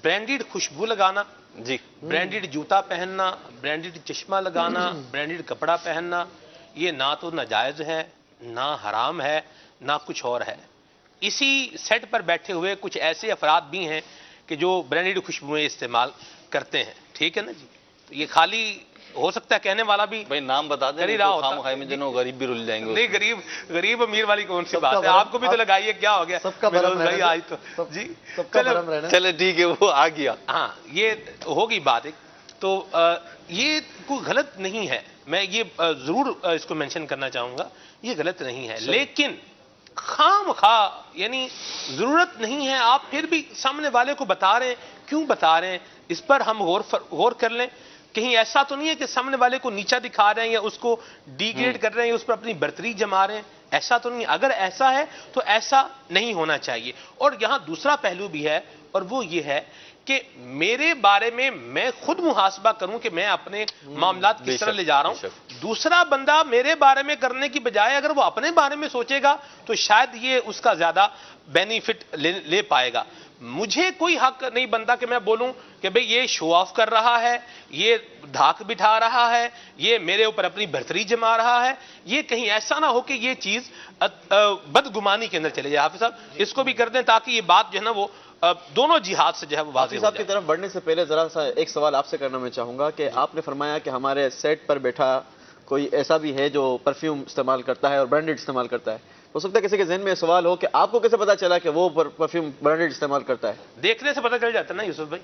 برانڈیڈ خوشبو لگانا، جی، برانڈیڈ جوتا پہننا، برانڈیڈ چشمہ لگانا، برانڈیڈ کپڑا پہننا، یہ نہ تو ناجائز ہے، نہ حرام ہے، نہ کچھ اور ہے. اسی سیٹ پر بیٹھے ہوئے کچھ ایسے افراد بھی ہیں کہ جو برانڈیڈ خوشبوئیں استعمال کرتے ہیں. ٹھیک ہے نا جی. تو یہ خالی ہو سکتا ہے کہنے والا بھی بھائی نام بتا دیں، خواہ میں جنہوں غریب بھی رل جائیں گے. نہیں، غریب امیر والی کون سی بات ہے، آپ کو بھی تو لگائیے، کیا ہو گیا سب کا بھرم بھائی آج تو جی چلے ٹھیک ہے، وہ آ گیا. ہاں، یہ ہوگی بات ایک. تو یہ کوئی غلط نہیں ہے، میں یہ ضرور اس کو مینشن کرنا چاہوں گا، یہ غلط نہیں ہے. لیکن خام خواہ یعنی ضرورت نہیں ہے، آپ پھر بھی سامنے والے کو بتا رہے ہیں، کیوں بتا رہے ہیں اس پر ہم غور کر لیں. کہیں ایسا تو نہیں ہے کہ سامنے والے کو نیچا دکھا رہے ہیں یا اس کو ڈی گریڈ کر رہے ہیں یا اس پر اپنی برتری جما رہے ہیں. ایسا تو نہیں. اگر ایسا ہے تو ایسا نہیں ہونا چاہیے. اور یہاں دوسرا پہلو بھی ہے، اور وہ یہ ہے کہ میرے بارے میں خود محاسبہ کروں کہ میں اپنے معاملات کس طرح لے جا رہا ہوں. دوسرا بندہ میرے بارے میں کرنے کی بجائے اگر وہ اپنے بارے میں سوچے گا تو شاید یہ اس کا زیادہ بینیفٹ لے پائے گا. مجھے کوئی حق نہیں بنتا کہ میں بولوں کہ بھئی یہ شو آف کر رہا ہے، یہ دھاک بٹھا رہا ہے، یہ میرے اوپر اپنی برتری جما رہا ہے. یہ کہیں ایسا نہ ہو کہ یہ چیز بدگمانی کے اندر چلے جائے. حافظ صاحب اس کو بھی کر دیں تاکہ یہ بات جو ہے نا وہ دونوں جہاد سے جو ہے وہ واضح ہو صاحب جائے. کی طرف بڑھنے سے پہلے ذرا سا ایک سوال آپ سے کرنا میں چاہوں گا کہ آپ نے فرمایا کہ ہمارے سیٹ پر بیٹھا کوئی ایسا بھی ہے جو پرفیوم استعمال کرتا ہے اور برانڈیڈ استعمال کرتا ہے. ہو سکتا ہے کسی کے ذہن میں سوال ہو کہ آپ کو کیسے پتا چلا کہ وہ پرفیوم برانڈیڈ استعمال کرتا ہے؟ دیکھنے سے پتہ چل جاتا ہے نا یوسف بھائی.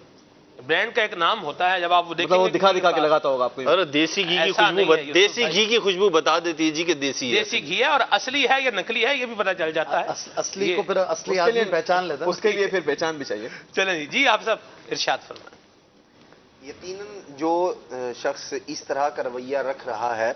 برانڈ کا ایک نام ہوتا ہے، جب آپ وہ دیکھیں وہ دکھا کے لگاتا ہوگا آپ کو. ارے دیسی گھی کی خوشبو، دیسی گھی کی خوشبو بتا دیتی ہے جی کہ دیسی گھی ہے، اور اصلی ہے یا نقلی ہے یہ بھی پتہ چل جاتا ہے. اصلی کو پھر اصلی آدمی پہچان لیتا ہے، اس کے لیے پھر پہچان بھی چاہیے. چلیں جی آپ صاحب ارشاد فرمائیں. یقیناً جو شخص اس طرح کا رویہ رکھ رہا ہے،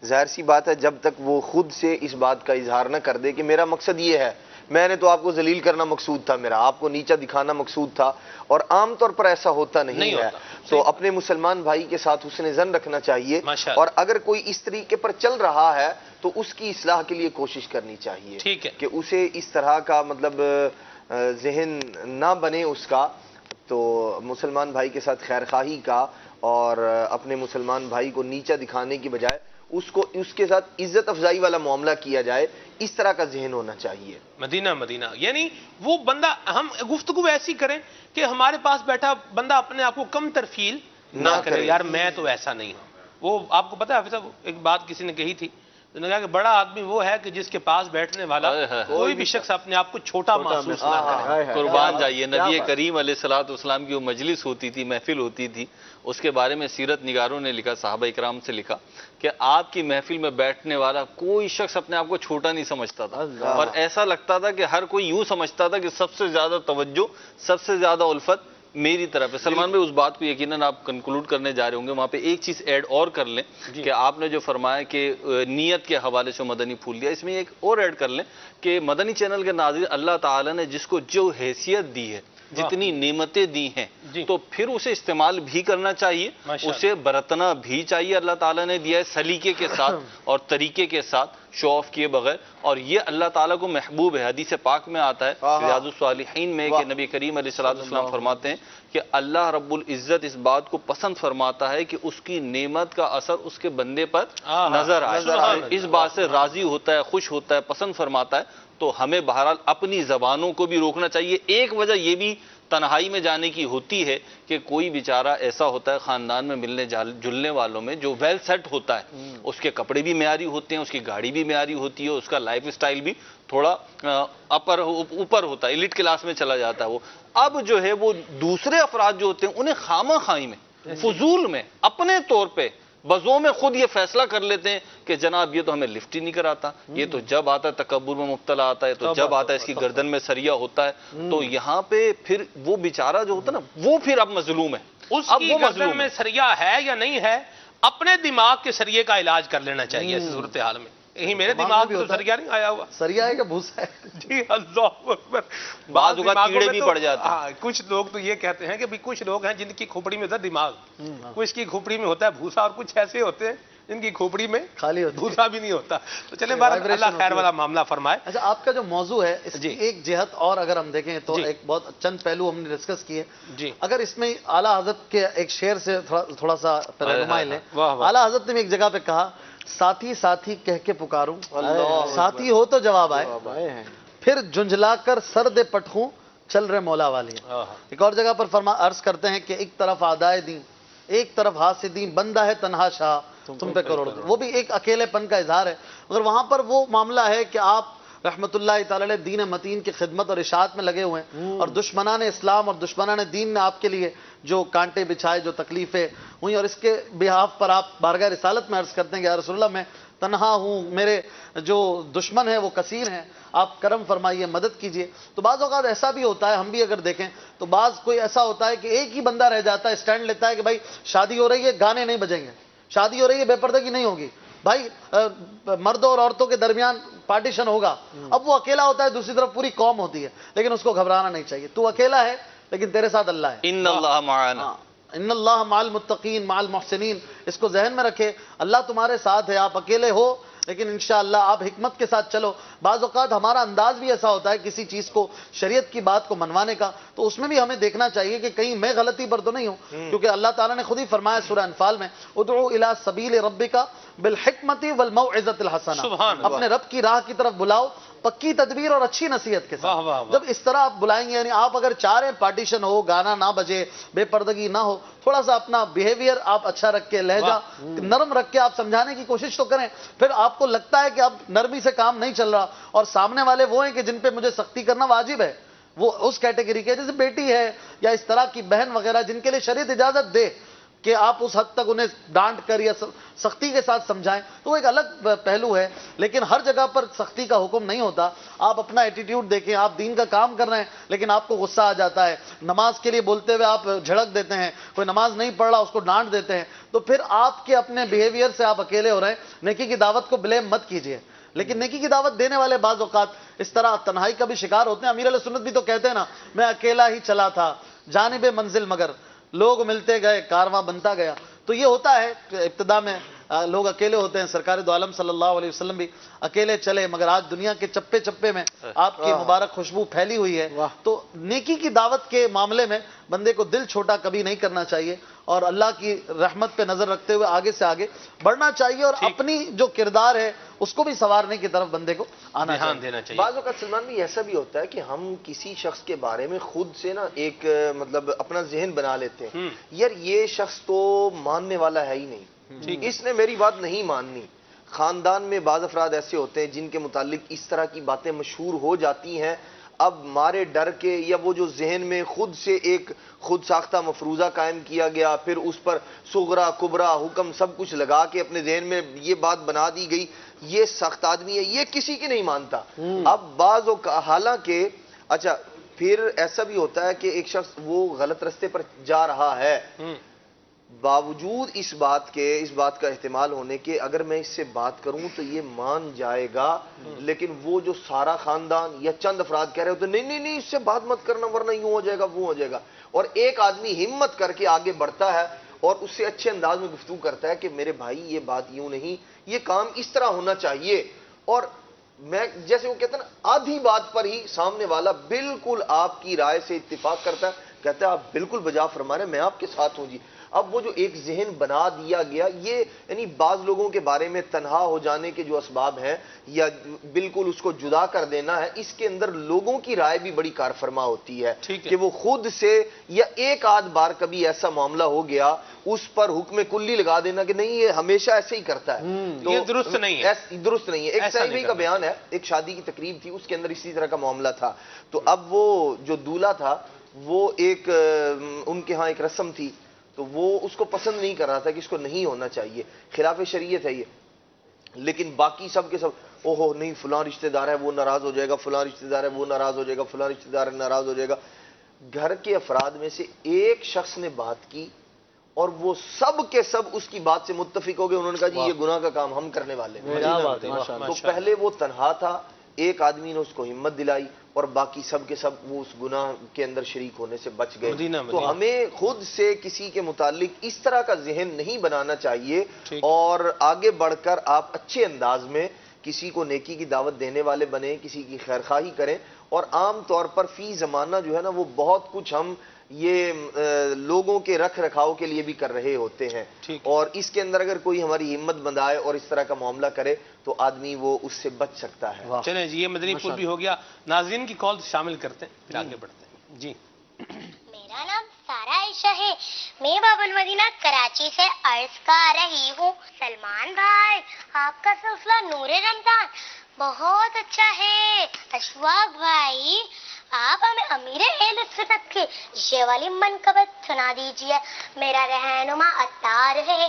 ظاہر سی بات ہے جب تک وہ خود سے اس بات کا اظہار نہ کر دے کہ میرا مقصد یہ ہے، میں نے تو آپ کو ذلیل کرنا مقصود تھا، میرا آپ کو نیچا دکھانا مقصود تھا، اور عام طور پر ایسا ہوتا نہیں ہے. تو اپنے مسلمان بھائی کے ساتھ حسن ظن رکھنا چاہیے، اور اگر کوئی اس طریقے پر چل رہا ہے تو اس کی اصلاح کے لیے کوشش کرنی چاہیے کہ اسے اس طرح کا مطلب ذہن نہ بنے اس کا. تو مسلمان بھائی کے ساتھ خیر خواہی کا اور اپنے مسلمان بھائی کو نیچا دکھانے کی بجائے اس کے ساتھ عزت افزائی والا معاملہ کیا جائے، اس طرح کا ذہن ہونا چاہیے. مدینہ یعنی وہ بندہ، ہم گفتگو ایسی کریں کہ ہمارے پاس بیٹھا بندہ اپنے آپ کو کم تر فیل نہ کرے، یار میں تو ایسا نہیں ہوں. وہ آپ کو پتہ ہے حافظ صاحب ایک بات کسی نے کہی تھی تو نے کہا کہ بڑا آدمی وہ ہے کہ جس کے پاس بیٹھنے والا کوئی بھی شخص اپنے آپ کو چھوٹا محسوس نہ کرے. قربان جائیے. نبی کریم علیہ الصلوۃ والسلام کی وہ مجلس ہوتی تھی، محفل ہوتی تھی، اس کے بارے میں سیرت نگاروں نے لکھا، صحابہ اکرام سے لکھا کہ آپ کی محفل میں بیٹھنے والا کوئی شخص اپنے آپ کو چھوٹا نہیں سمجھتا تھا، اور ایسا لگتا تھا کہ ہر کوئی یوں سمجھتا تھا کہ سب سے زیادہ توجہ، سب سے زیادہ الفت میری طرف ہے. سلمان بھائی، اس بات کو یقیناً آپ کنکلوڈ کرنے جا رہے ہوں گے، وہاں پہ ایک چیز ایڈ اور کر لیں کہ آپ نے جو فرمایا کہ نیت کے حوالے سے مدنی پھول دیا، اس میں ایک اور ایڈ کر لیں کہ مدنی چینل کے ناظرین، اللہ تعالیٰ نے جس کو جو حیثیت دی ہے، جتنی نعمتیں دی ہیں، تو پھر اسے استعمال بھی کرنا چاہیے، اسے برتنا بھی چاہیے. اللہ تعالیٰ نے دیا ہے سلیقے کے ساتھ اور طریقے کے ساتھ، شو آف کیے بغیر، اور یہ اللہ تعالیٰ کو محبوب ہے. حدیث پاک میں آتا ہے ریاض الصالحین میں کہ نبی کریم علیہ السلام فرماتے ہیں کہ اللہ رب العزت اس بات کو پسند فرماتا ہے کہ اس کی نعمت کا اثر اس کے بندے پر نظر آئے، اس بات سے راضی ہوتا ہے، خوش ہوتا ہے، پسند فرماتا ہے. تو ہمیں بہرحال اپنی زبانوں کو بھی روکنا چاہیے. ایک وجہ یہ بھی تنہائی میں جانے کی ہوتی ہے کہ کوئی بیچارہ ایسا ہوتا ہے خاندان میں ملنے جلنے والوں میں جو ویل سیٹ ہوتا ہے، اس کے کپڑے بھی معیاری ہوتے ہیں، اس کی گاڑی بھی معیاری ہوتی ہے، اس کا لائف اسٹائل بھی تھوڑا اوپر ہوتا ہے، ایلیٹ کلاس میں چلا جاتا ہے وہ. اب جو ہے وہ دوسرے افراد جو ہوتے ہیں انہیں خامہ خواہی میں، فضول میں، اپنے طور پہ بزوں میں خود یہ فیصلہ کر لیتے ہیں کہ جناب یہ تو ہمیں لفٹ ہی نہیں کراتا، یہ تو جب آتا ہے تکبر میں مبتلا آتا ہے، تو جب آتا ہے اس کی گردن میں سریا ہوتا ہے. تو یہاں پہ پھر وہ بیچارہ جو ہوتا ہے نا، وہ پھر اب مظلوم ہے. اس کی گردن میں سریا ہے یا نہیں ہے، اپنے دماغ کے سریے کا علاج کر لینا چاہیے اس صورتحال میں. یہی میرے دماغ میں تو سریا نہیں آیا ہوا. سریا ہے کہ بھوسا ہے؟ جی اللہ اکبر. بعض اوقات کیڑے بھی پڑ جاتے ہیں. کچھ لوگ تو یہ کہتے ہیں کہ بھی کچھ لوگ ہیں جن کی کھوپڑی میں ہوتا ہے دماغ، کچھ کی کھوپڑی میں ہوتا ہے بھوسا، اور کچھ ایسے ہوتے ہیں جن کی کھوپڑی میں خالی بھوسا بھی نہیں ہوتا. تو چلیں بہرحال اللہ خیر والا معاملہ فرمائے. اچھا، آپ کا جو موضوع ہے اس کی ایک جہت اور اگر ہم دیکھیں تو ایک بہت چند پہلو ہم نے ڈسکس کیے. اگر اس میں اعلیٰ حضرت کے ایک شعر سے تھوڑا سا رہنمائی لیں. اعلیٰ حضرت نے ایک جگہ پہ کہا، ساتھی ساتھی کہہ کے پکاروں، ساتھی ہو تو جواب آئے، پھر جھنجھلا کر سر دے پٹخوں، چل رہے مولا والی. ایک اور جگہ پر عرض کرتے ہیں کہ ایک طرف آدائے دین، ایک طرف حاسدین، بندہ ہے تنہا شاہ تم پہ کروڑ. وہ بھی ایک اکیلے پن کا اظہار ہے. مگر وہاں پر وہ معاملہ ہے کہ آپ رحمت اللہ تعالی علیہ دین متین کی خدمت اور اشاعت میں لگے ہوئے ہیں، اور دشمنان اسلام اور دشمنان دین نے آپ کے لیے جو کانٹے بچھائے، جو تکلیفیں ہوئیں، اور اس کے بہاف پر آپ بارگاہ رسالت میں عرض کرتے ہیں کہ یا رسول اللہ، میں تنہا ہوں، میرے جو دشمن ہیں وہ کثیر ہیں، آپ کرم فرمائیے، مدد کیجئے. تو بعض اوقات ایسا بھی ہوتا ہے، ہم بھی اگر دیکھیں تو بعض کوئی ایسا ہوتا ہے کہ ایک ہی بندہ رہ جاتا ہے، اسٹینڈ لیتا ہے کہ بھائی شادی ہو رہی ہے، گانے نہیں بجیں گے، شادی ہو رہی ہے، بے پردگی نہیں ہوگی، بھائی مردوں اور عورتوں کے درمیان پارٹیشن ہوگا. اب وہ اکیلا ہوتا ہے، دوسری طرف پوری قوم ہوتی ہے، لیکن اس کو گھبرانا نہیں چاہیے. تو اکیلا ہے لیکن تیرے ساتھ اللہ ہے. ان اللہ معانا، ان اللہ مع المتقین مع المحسنین. اس کو ذہن میں رکھے، اللہ تمہارے ساتھ ہے. آپ اکیلے ہو لیکن انشاءاللہ آپ حکمت کے ساتھ چلو. بعض اوقات ہمارا انداز بھی ایسا ہوتا ہے کسی چیز کو، شریعت کی بات کو منوانے کا، تو اس میں بھی ہمیں دیکھنا چاہیے کہ کہیں میں غلطی پر تو نہیں ہوں. کیونکہ اللہ تعالیٰ نے خود ہی فرمایا سورہ انفال میں، ادعو الی سبیل ربک بالحکمت والموعظۃ الحسنہ، اپنے رب کی راہ کی طرف بلاؤ پکی تدبیر اور اچھی نصیحت کے ساتھ. جب اس طرح آپ بلائیں گے، یعنی آپ اگر چاہ رہے ہیں پارٹیشن ہو، گانا نہ بجے، بے پردگی نہ ہو، تھوڑا سا اپنا بیہیویئر آپ اچھا رکھ کے، لہجہ نرم رکھ کے آپ سمجھانے کی کوشش تو کریں. پھر آپ کو لگتا ہے کہ اب نرمی سے کام نہیں چل رہا، اور سامنے والے وہ ہیں کہ جن پہ مجھے سختی کرنا واجب ہے، وہ اس کیٹیگری کے جیسے بیٹی ہے یا اس طرح کی بہن وغیرہ، جن کے لیے شریعت اجازت دے کہ آپ اس حد تک انہیں ڈانٹ کر یا سختی کے ساتھ سمجھائیں، تو وہ ایک الگ پہلو ہے. لیکن ہر جگہ پر سختی کا حکم نہیں ہوتا. آپ اپنا ایٹیٹیوڈ دیکھیں، آپ دین کا کام کر رہے ہیں لیکن آپ کو غصہ آ جاتا ہے، نماز کے لیے بولتے ہوئے آپ جھڑک دیتے ہیں، کوئی نماز نہیں پڑھ رہا اس کو ڈانٹ دیتے ہیں، تو پھر آپ کے اپنے بیہیویئر سے آپ اکیلے ہو رہے ہیں. نیکی کی دعوت کو بلیم مت کیجیے. لیکن نیکی کی دعوت دینے والے بعض اوقات اس طرح تنہائی کا بھی شکار ہوتے ہیں. امیر علیہ سنت بھی تو کہتے ہیں نا، میں اکیلا ہی چلا تھا جانب منزل، مگر لوگ ملتے گئے کارواں بنتا گیا. تو یہ ہوتا ہے ابتدا میں لوگ اکیلے ہوتے ہیں. سرکار دو عالم صلی اللہ علیہ وسلم بھی اکیلے چلے، مگر آج دنیا کے چپے چپے میں آپ کی مبارک خوشبو پھیلی ہوئی ہے. تو نیکی کی دعوت کے معاملے میں بندے کو دل چھوٹا کبھی نہیں کرنا چاہیے، اور اللہ کی رحمت پہ نظر رکھتے ہوئے آگے سے آگے بڑھنا چاہیے، اور اپنی جو کردار ہے اس کو بھی سنوارنے کی طرف بندے کو آنا چاہیے. بعض اوقات سلمان بھی ایسا بھی ہوتا ہے کہ ہم کسی شخص کے بارے میں خود سے نا ایک مطلب اپنا ذہن بنا لیتے ہیں، یار یہ شخص تو ماننے والا ہے ہی نہیں، اس نے میری بات نہیں ماننی، خاندان میں بعض افراد ایسے ہوتے ہیں جن کے متعلق اس طرح کی باتیں مشہور ہو جاتی ہیں، اب مارے ڈر کے، یا وہ جو ذہن میں خود سے ایک خود ساختہ مفروضہ قائم کیا گیا، پھر اس پر صغرا کبرا حکم سب کچھ لگا کے اپنے ذہن میں یہ بات بنا دی گئی، یہ سخت آدمی ہے، یہ کسی کی نہیں مانتا۔ اب بعض حالانکہ اچھا پھر ایسا بھی ہوتا ہے کہ ایک شخص وہ غلط رستے پر جا رہا ہے، باوجود اس بات کا احتمال ہونے کے اگر میں اس سے بات کروں تو یہ مان جائے گا، لیکن وہ جو سارا خاندان یا چند افراد کہہ رہے ہوتے نہیں نہیں نہیں اس سے بات مت کرنا ورنہ یوں ہو جائے گا وہ ہو جائے گا، اور ایک آدمی ہمت کر کے آگے بڑھتا ہے اور اس سے اچھے انداز میں گفتگو کرتا ہے کہ میرے بھائی یہ بات یوں نہیں، یہ کام اس طرح ہونا چاہیے، اور میں جیسے وہ کہتے ہیں نا آدھی بات پر ہی سامنے والا بالکل آپ کی رائے سے اتفاق کرتا ہے، کہتا ہے آپ بالکل بجا فرما رہے ہیں، میں آپ کے ساتھ ہوں جی۔ اب وہ جو ایک ذہن بنا دیا گیا، یہ یعنی بعض لوگوں کے بارے میں تنہا ہو جانے کے جو اسباب ہیں یا بالکل اس کو جدا کر دینا ہے، اس کے اندر لوگوں کی رائے بھی بڑی کار فرما ہوتی ہے کہ وہ خود سے یا ایک آدھ بار کبھی ایسا معاملہ ہو گیا اس پر حکم کلی لگا دینا کہ نہیں یہ ہمیشہ ایسے ہی کرتا ہے، تو یہ درست نہیں ہے، درست نہیں ہے۔ ایک صحیح کا بیان ہے، ایک شادی کی تقریب تھی، اس کے اندر اسی طرح کا معاملہ تھا، تو اب وہ جو دولہا تھا وہ ایک ان کے ہاں ایک رسم تھی، تو وہ اس کو پسند نہیں کر رہا تھا کہ اس کو نہیں ہونا چاہیے، خلاف شریعت ہے یہ، لیکن باقی سب کے سب اوہو نہیں فلاں رشتہ دار ہے وہ ناراض ہو جائے گا، فلاں رشتہ دار ہے وہ ناراض ہو جائے گا، فلاں رشتہ دار ناراض ہو جائے گا۔ گھر کے افراد میں سے ایک شخص نے بات کی اور وہ سب کے سب اس کی بات سے متفق ہو گئے، انہوں نے کہا جی یہ گناہ کا کام ہم کرنے والے ہیں۔ تو پہلے وہ تنہا تھا، ایک آدمی نے اس کو ہمت دلائی اور باقی سب کے سب وہ اس گناہ کے اندر شریک ہونے سے بچ گئے۔ تو ہمیں خود سے کسی کے متعلق اس طرح کا ذہن نہیں بنانا چاہیے، اور آگے بڑھ کر آپ اچھے انداز میں کسی کو نیکی کی دعوت دینے والے بنیں، کسی کی خیرخواہی کریں، اور عام طور پر فی زمانہ جو ہے نا وہ بہت کچھ ہم یہ لوگوں کے رکھ رکھاؤ کے لیے بھی کر رہے ہوتے ہیں، اور اس کے اندر اگر کوئی ہماری ہمت بندھائے اور اس طرح کا معاملہ کرے تو آدمی وہ اس سے بچ سکتا ہے۔ چلیں جی، یہ مدنی پھول بھی ہو گیا، ناظرین کی کال شامل کرتے ہیں پھر آگے بڑھتے ہیں جی۔ میرا نام سارا عائشہ ہے، میں باب المدینہ کراچی سے عرض کر رہی ہوں، سلمان بھائی آپ کا سلسلہ نور رمضان بہت اچھا ہے، اشواق بھائی آپ ہمیں امیر اہل سنت کی یہ والی منقبت سنا دیجئے، میرا رہنما عطار ہے،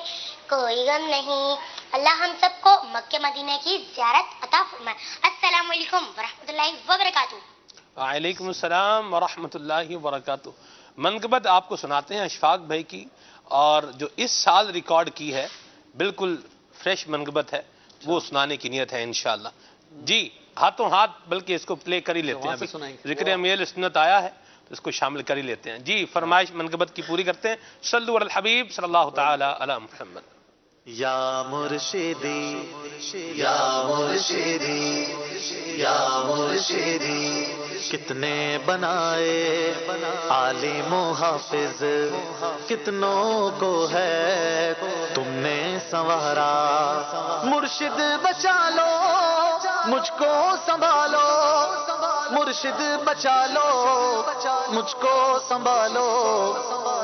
کوئی غم نہیں، اللہ ہم سب کو مکہ مدینہ کی زیارت عطا فرمائے۔ السلام علیکم ورحمۃ اللہ وبرکاتہ۔ وعلیکم السلام ورحمۃ اللہ وبرکاتہ۔ منقبت آپ کو سناتے ہیں اشفاق بھائی کی، اور جو اس سال ریکارڈ کی ہے بالکل فریش منقبت ہے، وہ سنانے کی نیت ہے انشاءاللہ۔ جی ہاتھوں ہاتھ بلکہ اس کو پلے کر ہی لیتے ہیں، ذکر امیر سنت آیا ہے تو اس کو شامل کر ہی لیتے ہیں۔ جی فرمائش منقبت کی پوری کرتے ہیں، صلو علی الحبیب صلی اللہ تعالی علی محمد۔ یا مرشدی یا مرشدی یا مرشدی، کتنے بنائے عالم و حافظ، کتنوں کو ہے تم نے سنوارا، مرشد بچا لو مجھ کو سنبھالو، مرشد بچا لو مجھ کو سنبھالو،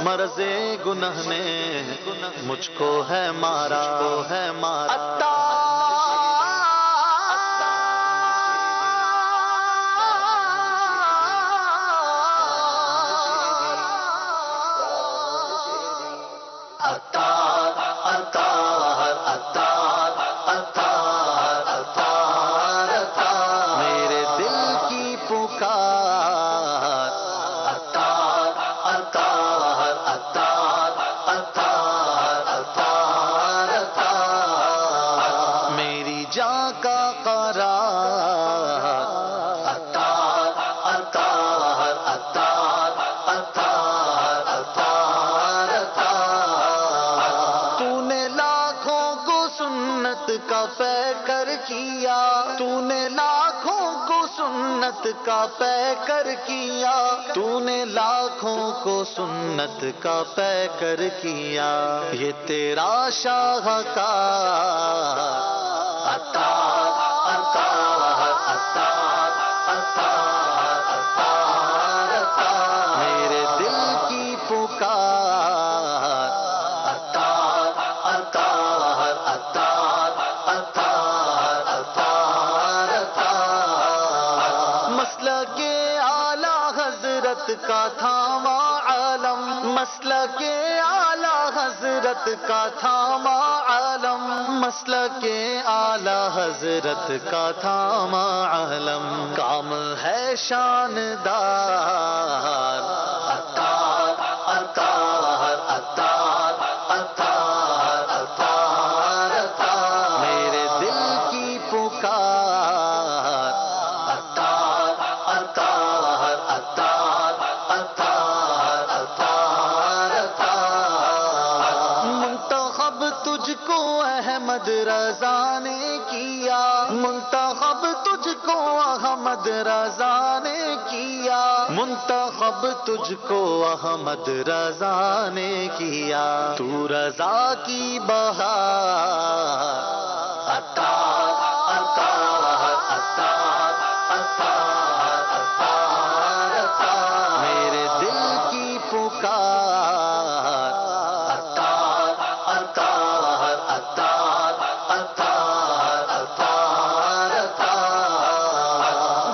مرض گناہ نے مجھ کو ہے مارا، میرے دل کی پکار عطار عطار عطار عطار عطار عطار، میری جان کا قرار عطار عطار عطار عطار عطار عطار، تو نے لاکھوں کو سنت کا پیکر کیا، تو نے لاکھوں کو سنت کا پیکر کیا، تو نے لاکھوں کو سنت کا پیکر کیا، یہ تیرا شاہکار عطار عطار عطار عطار عطار عطار، میرے دل کی پکار عطار عطار عطار عطار کا تھاما عالم، مسلک اعلی حضرت کا تھاما عالم، مسلک اعلی حضرت کا تھاما عالم، کام ہے شاندار، عطار عطار عطار عطار عطار عطار، میرے دل کی پکار، عطار عطار عطار عطار عطار عطار، منتخب تجھ کو احمد رضا نے کیا، منتخب تجھ کو احمد رضا نے کیا، منتخب تجھ کو احمد رضا نے کیا، تو رضا کی بہار، عطار عطار عطار عطار عطار عطار، میرے دل کی پکار، عطار عطار عطار عطار عطار عطار،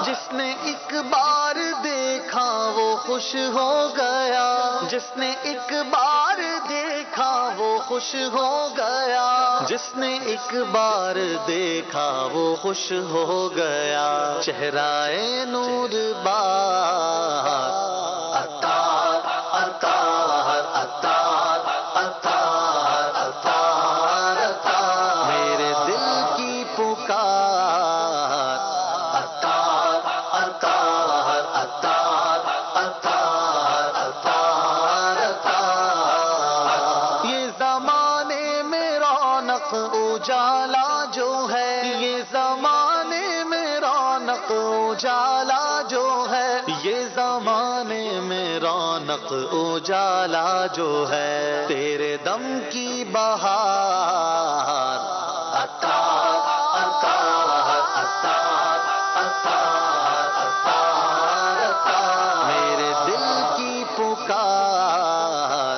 جس نے ایک بار دیکھا وہ خوش ہو گیا، جس نے ایک بار دیکھا وہ خوش ہو گیا، جس نے ایک بار دیکھا وہ خوش ہو گیا، چہرہ نور باز، عطار عطار عطار عطار عطار عطار، میرے دل کی پکار، عطار عطار عطار عطار عطار عطار، یہ زمانے میں رونق اجالا جو ہے، یہ زمانے میں رونق اجالا جو ہے، یہ زمانے میں رونق اجالا جو ہے، تیرے دم کی بہار، عطار عطار عطار عطار عطار عطار، میرے دل کی پکار،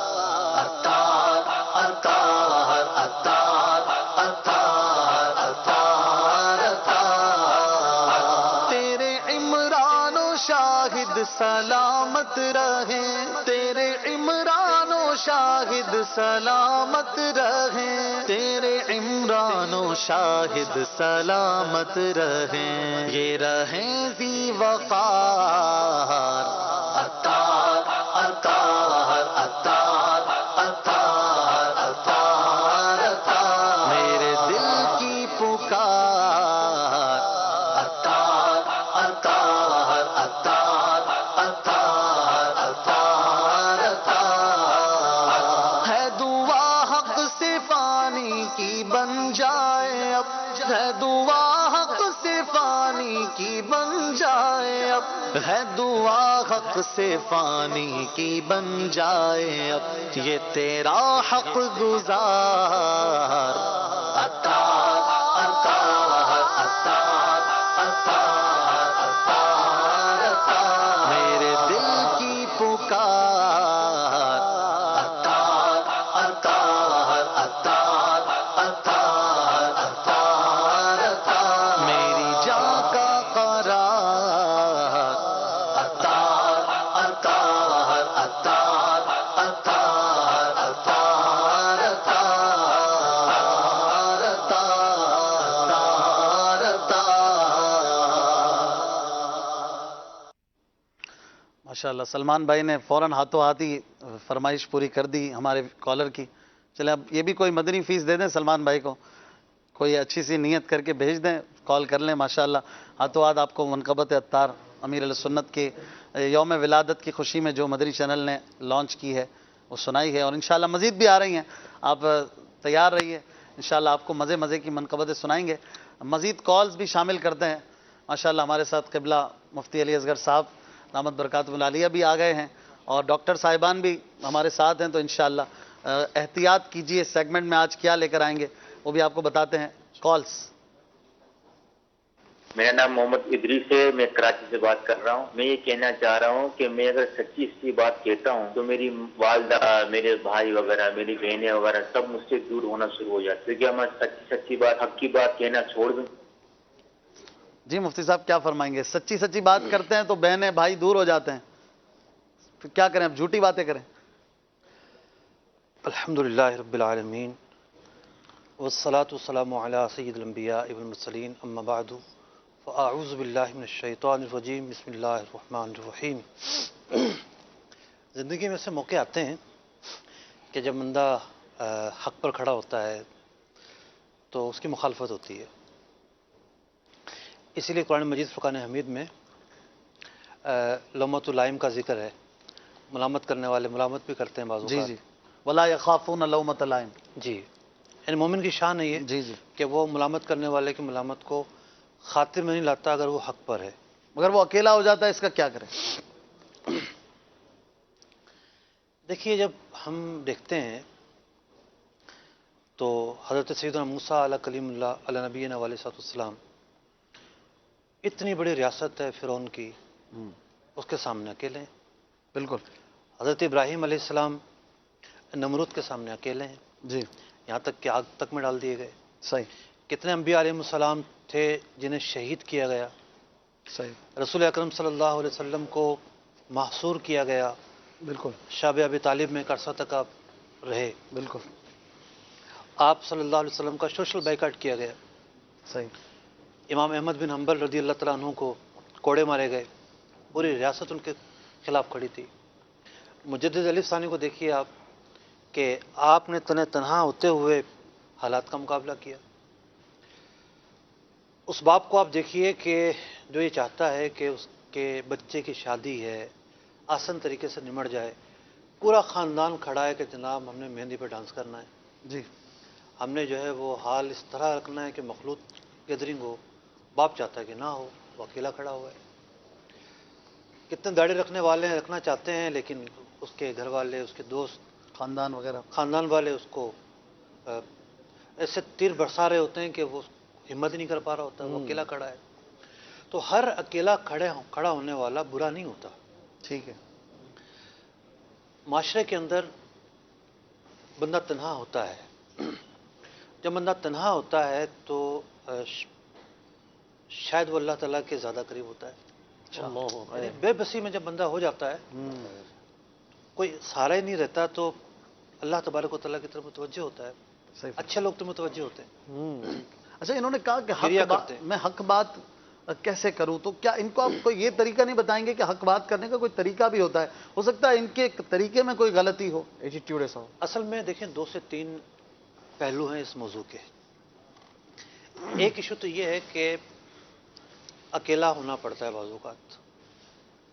عطار عطار عطار عطار عطار عطار، تیرے عمران و شاہد سلامت رہیں، تیرے عمران و شاہد سلامت رہیں، تیرے عمران و شاہد سلامت رہیں، یہ رہیں ذی وقار، عطار عطار عطار عطار عطار عطار، میرے دل کی پکار، عطار عطار عطار عطار عطار عطار، ہے دعا حق سے فانی کی بن جائے اب، ہے دعا حق سے فانی کی بن جائے اب، ہے دعا حق سے فانی کی بن جائے اب، یہ تیرا حق گزار، عطار عطار عطار عطار عطار عطار، میرے دل کی پکار، عطار عطار عطار عطار عطار عطار، میری جان کا قرار، عطار عطار عطار عطار عطار عطار عطار عطار۔ ماشاءاللہ سلمان بھائی نے فوراً ہاتھوں ہاتھ ہی فرمائش پوری کر دی ہمارے کالر کی۔ چلیں اب یہ بھی کوئی مدنی فیس دے دیں سلمان بھائی کو، کوئی اچھی سی نیت کر کے بھیج دیں، کال کر لیں۔ ماشاءاللہ ہاتھوں ہاتھ آپ کو منقبت عطار امیر علیہ سنت کے یوم ولادت کی خوشی میں جو مدنی چینل نے لانچ کی ہے وہ سنائی ہے، اور انشاءاللہ مزید بھی آ رہی ہیں، آپ تیار رہیے، انشاءاللہ آپ کو مزے مزے کی منقبتیں سنائیں گے، مزید کالز بھی شامل کرتے ہیں۔ ماشاءاللہ ہمارے ساتھ قبلہ مفتی علی اصغر صاحب دامت برکاتہ العالیہ بھی آ گئے ہیں، اور ڈاکٹر صاحبان بھی ہمارے ساتھ ہیں، تو انشاءاللہ احتیاط کیجئے۔ اس سیگمنٹ میں آج کیا لے کر آئیں گے وہ بھی آپ کو بتاتے ہیں۔ کالز۔ میرا نام محمد ادریس ہے، میں کراچی سے بات کر رہا ہوں۔ میں یہ کہنا چاہ رہا ہوں کہ میں اگر سچی بات کہتا ہوں تو میری والدہ، میرے بھائی وغیرہ، میری بہنیں وغیرہ سب مجھ سے دور ہونا شروع ہو جاتے ہیں، کیونکہ میں سچی بات، حق کی بات کہنا چھوڑ دوں۔ جی مفتی صاحب کیا فرمائیں گے؟ سچی بات کرتے ہیں تو بہنیں بھائی دور ہو جاتے ہیں؟ پھر کیا کریں؟ اب جھوٹی باتیں کریں؟ الحمدللہ رب العالمین والصلاة والسلام علی سید الانبیاء والمرسلین اما بعد فاعوذ باللہ من الشیطان الرجیم بسم اللہ الرحمن الرحیم۔ زندگی میں ایسے موقع آتے ہیں کہ جب بندہ حق پر کھڑا ہوتا ہے تو اس کی مخالفت ہوتی ہے، اسی لیے قرآن مجید فرقان حمید میں لومۃ اللائم کا ذکر ہے۔ ملامت کرنے والے ملامت بھی کرتے ہیں بعض اوقات۔ جی ولا یخافون لومۃ لائم، جی، یعنی مومن کی شان ہے یہ جی کہ وہ ملامت کرنے والے کی ملامت کو خاطر میں نہیں لاتا اگر وہ حق پر ہے۔ مگر وہ اکیلا ہو جاتا ہے، اس کا کیا کریں؟ دیکھیے، جب ہم دیکھتے ہیں تو حضرت سیدنا موسیٰ علیہ کلیم اللہ علیہ نبینا علیہ السلام، اتنی بڑی ریاست ہے فرعون کی، اس کے سامنے اکیلے ہیں۔ بالکل۔ حضرت ابراہیم علیہ السلام نمرود کے سامنے اکیلے ہیں، جی یہاں تک کہ آگ تک میں ڈال دیے گئے۔ صحیح کتنے انبیاء علیہ السلام تھے جنہیں شہید کیا گیا، صحیح، رسول اکرم صلی اللہ علیہ وسلم کو محصور کیا گیا، بالکل شاب ابی طالب میں ایک عرصہ تک آپ رہے، بالکل آپ صلی اللہ علیہ وسلم کا سوشل بائیکاٹ کیا گیا، صحیح، امام احمد بن حنبل رضی اللہ تعالیٰ عنہ کو کوڑے مارے گئے، پوری ریاست ان کے خلاف کھڑی تھی۔ مجدد علی ثانی کو دیکھیے آپ کہ آپ نے تنہا ہوتے ہوئے حالات کا مقابلہ کیا۔ اس باپ کو آپ دیکھیے کہ جو یہ چاہتا ہے کہ اس کے بچے کی شادی ہے آسان طریقے سے نمٹ جائے، پورا خاندان کھڑا ہے کہ جناب ہم نے مہندی پہ ڈانس کرنا ہے، جی ہم نے جو ہے وہ حال اس طرح رکھنا ہے کہ مخلوط گیدرنگ ہو۔ باپ چاہتا ہے کہ نہ ہو، وہ اکیلا کھڑا ہوا ہے۔ کتنے داڑھی رکھنے والے ہیں، رکھنا چاہتے ہیں، لیکن اس کے گھر والے، اس کے دوست، خاندان وغیرہ، خاندان والے اس کو ایسے تیر برسا رہے ہوتے ہیں کہ وہ ہمت ہی نہیں کر پا رہا ہوتا، وہ اکیلا کھڑا ہے۔ تو ہر اکیلا کھڑا ہونے والا برا نہیں ہوتا۔ ٹھیک ہے، معاشرے کے اندر بندہ تنہا ہوتا ہے، جب بندہ تنہا ہوتا ہے تو شاید وہ اللہ تعالیٰ کے زیادہ قریب ہوتا ہے۔ یعنی بے بسی میں جب بندہ ہو جاتا ہے، کوئی سہارا ہی نہیں رہتا، تو اللہ تبارک و تعالیٰ کی طرف متوجہ ہوتا ہے۔ صحیح۔ اچھے لوگ تو متوجہ ہوتے ہیں۔ اچھا، انہوں نے کہا کہ گریا حق کرتے ہیں۔ میں حق بات کیسے کروں، تو کیا ان کو آپ کوئی یہ طریقہ نہیں بتائیں گے کہ حق بات کرنے کا کوئی طریقہ بھی ہوتا ہے؟ ہو سکتا ہے ان کے طریقے میں کوئی غلطی ہو، ایٹیٹیوڈ ایسا ہو۔ اصل میں دیکھیں 2 سے 3 پہلو ہیں اس موضوع کے۔ ایک ایشو تو یہ ہے کہ اکیلا ہونا پڑتا ہے بعض اوقات،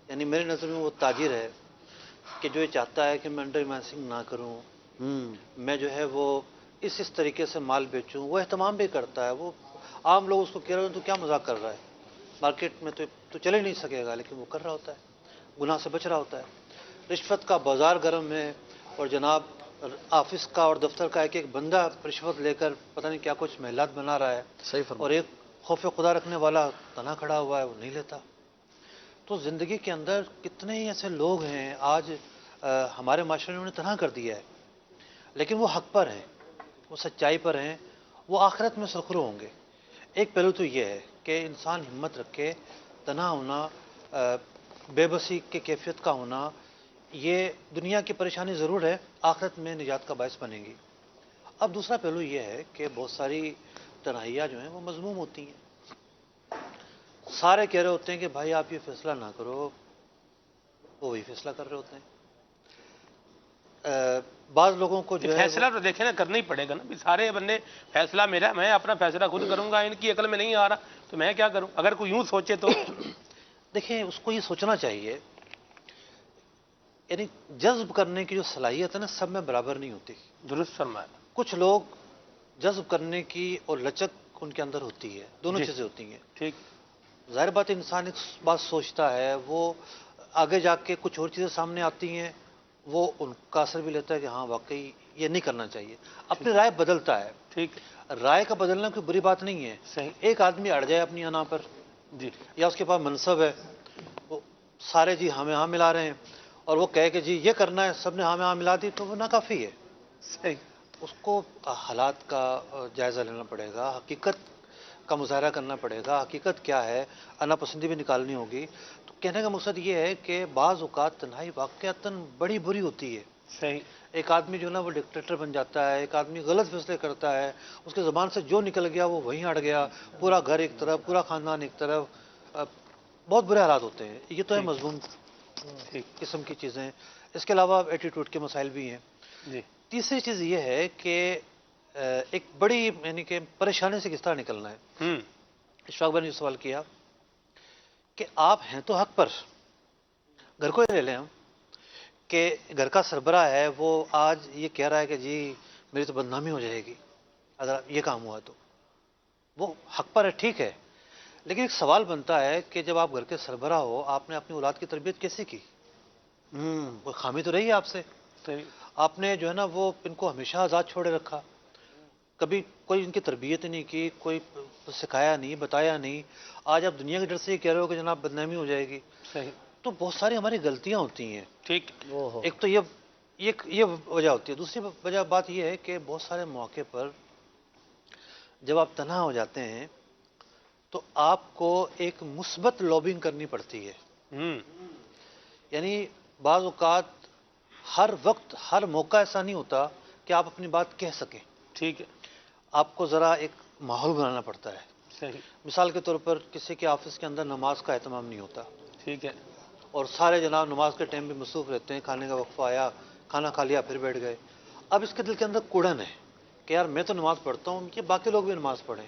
یعنی میری نظر میں وہ تاجر ہے کہ جو یہ چاہتا ہے کہ میں انڈر مینسنگ نہ کروں، میں جو ہے وہ اس طریقے سے مال بیچوں، وہ اہتمام بھی کرتا ہے۔ وہ عام لوگ اس کو کہہ رہے ہیں تو کیا مذاق کر رہا ہے، مارکیٹ میں تو چل ہی نہیں سکے گا، لیکن وہ کر رہا ہوتا ہے، گناہ سے بچ رہا ہوتا ہے۔ رشوت کا بازار گرم ہے، اور جناب آفس کا اور دفتر کا ایک بندہ رشوت لے کر پتہ نہیں کیا کچھ محلات بنا رہا ہے، صحیح فرمایا۔ اور ایک خوف خدا رکھنے والا تنہا کھڑا ہوا ہے، وہ نہیں لیتا۔ تو زندگی کے اندر کتنے ہی ایسے لوگ ہیں آج ہمارے معاشرے نے انہیں تنہا کر دیا ہے، لیکن وہ حق پر ہیں، وہ سچائی پر ہیں، وہ آخرت میں سرخرو ہوں گے۔ ایک پہلو تو یہ ہے کہ انسان ہمت رکھے، تنہا ہونا، بے بسی کی کیفیت کا ہونا، یہ دنیا کی پریشانی ضرور ہے، آخرت میں نجات کا باعث بنے گی۔ اب دوسرا پہلو یہ ہے کہ بہت ساری تنہائیاں جو ہیں وہ مذموم ہوتی ہیں۔ سارے کہہ رہے ہوتے ہیں کہ بھائی آپ یہ فیصلہ نہ کرو، وہ وہی فیصلہ کر رہے ہوتے ہیں۔ بعض لوگوں کو جو ہے فیصلہ تو دیکھیں نا کرنا ہی پڑے گا نا، بھی سارے بندے فیصلہ میرا، میں اپنا فیصلہ خود کروں گا، ان کی عقل میں نہیں آ رہا تو میں کیا کروں؟ اگر کوئی یوں سوچے تو دیکھیں اس کو یہ سوچنا چاہیے، یعنی جذب کرنے کی جو صلاحیت ہے نا سب میں برابر نہیں ہوتی۔ درست فرمایا۔ کچھ لوگ جذب کرنے کی اور لچک ان کے اندر ہوتی ہے، دونوں چیزیں ہوتی ہیں۔ ٹھیک، ظاہر بات انسان ایک بات سوچتا ہے، وہ آگے جا کے کچھ اور چیزیں سامنے آتی ہیں، وہ ان کا اثر بھی لیتا ہے کہ ہاں واقعی یہ نہیں کرنا چاہیے، اپنی رائے بدلتا ہے۔ ٹھیک، رائے کا بدلنا کوئی بری بات نہیں ہے۔ صحیح، ایک آدمی اڑ جائے اپنی انا پر، جی، یا اس کے پاس منصب ہے، وہ سارے جی ہاں میں ہاں ملا رہے ہیں، اور وہ کہے کہ جی یہ کرنا ہے، سب نے ہاں میں ہاں ملا دی، تو وہ ناکافی ہے۔ صحیح، اس کو حالات کا جائزہ لینا پڑے گا، حقیقت کا مظاہرہ کرنا پڑے گا، حقیقت کیا ہے، انا پسندی بھی نکالنی ہوگی. تو کہنے کا مقصد یہ ہے کہ بعض اوقات تنہائی واقعتاً بڑی بری ہوتی ہے. صحیح. ایک آدمی جو ہے نا وہ ڈکٹیٹر بن جاتا ہے، ایک آدمی غلط فیصلے کرتا ہے، اس کے زبان سے جو نکل گیا وہ وہیں اڑ گیا، پورا گھر ایک طرف، پورا خاندان ایک طرف. بہت برے حالات ہوتے ہیں. یہ تو ہے مضمون قسم کی چیزیں. اس کے علاوہ ایٹیٹیوڈ کے مسائل بھی ہیں. جی. تیسری چیز یہ ہے کہ ایک بڑی یعنی کہ پریشانی سے کس طرح نکلنا ہے. اشفاق بھائی نے سوال کیا کہ آپ ہیں تو حق پر. گھر کو ہی لے لیں ہم کہ گھر کا سربراہ ہے، وہ آج یہ کہہ رہا ہے کہ جی میری تو بدنامی ہو جائے گی اگر یہ کام ہوا تو. وہ حق پر ہے، ٹھیک ہے، لیکن ایک سوال بنتا ہے کہ جب آپ گھر کے سربراہ ہو، آپ نے اپنی اولاد کی تربیت کیسے کی؟ کوئی خامی تو رہی ہے آپ سے. آپ نے جو ہے نا وہ ان کو ہمیشہ آزاد چھوڑے رکھا، کبھی کوئی ان کی تربیت نہیں کی، کوئی سکھایا نہیں، بتایا نہیں. آج آپ دنیا کے ڈر سے یہ کہہ رہے ہو کہ جناب بدنامی ہو جائے گی. صحیح. تو بہت ساری ہماری غلطیاں ہوتی ہیں. ٹھیک. ایک تو یہ وجہ ہوتی ہے. دوسری وجہ بات یہ ہے کہ بہت سارے موقع پر جب آپ تنہا ہو جاتے ہیں تو آپ کو ایک مثبت لابنگ کرنی پڑتی ہے. یعنی بعض اوقات ہر وقت ہر موقع ایسا نہیں ہوتا کہ آپ اپنی بات کہہ سکیں. ٹھیک ہے. آپ کو ذرا ایک ماحول بنانا پڑتا ہے. صحیح. مثال کے طور پر کسی کے آفس کے اندر نماز کا اہتمام نہیں ہوتا ٹھیک ہے. اور سارے جناب نماز کے ٹائم بھی مصروف رہتے ہیں، کھانے کا وقفہ آیا، کھانا کھا لیا، پھر بیٹھ گئے. اب اس کے دل کے اندر کوڑن ہے کہ یار میں تو نماز پڑھتا ہوں کہ باقی لوگ بھی نماز پڑھیں.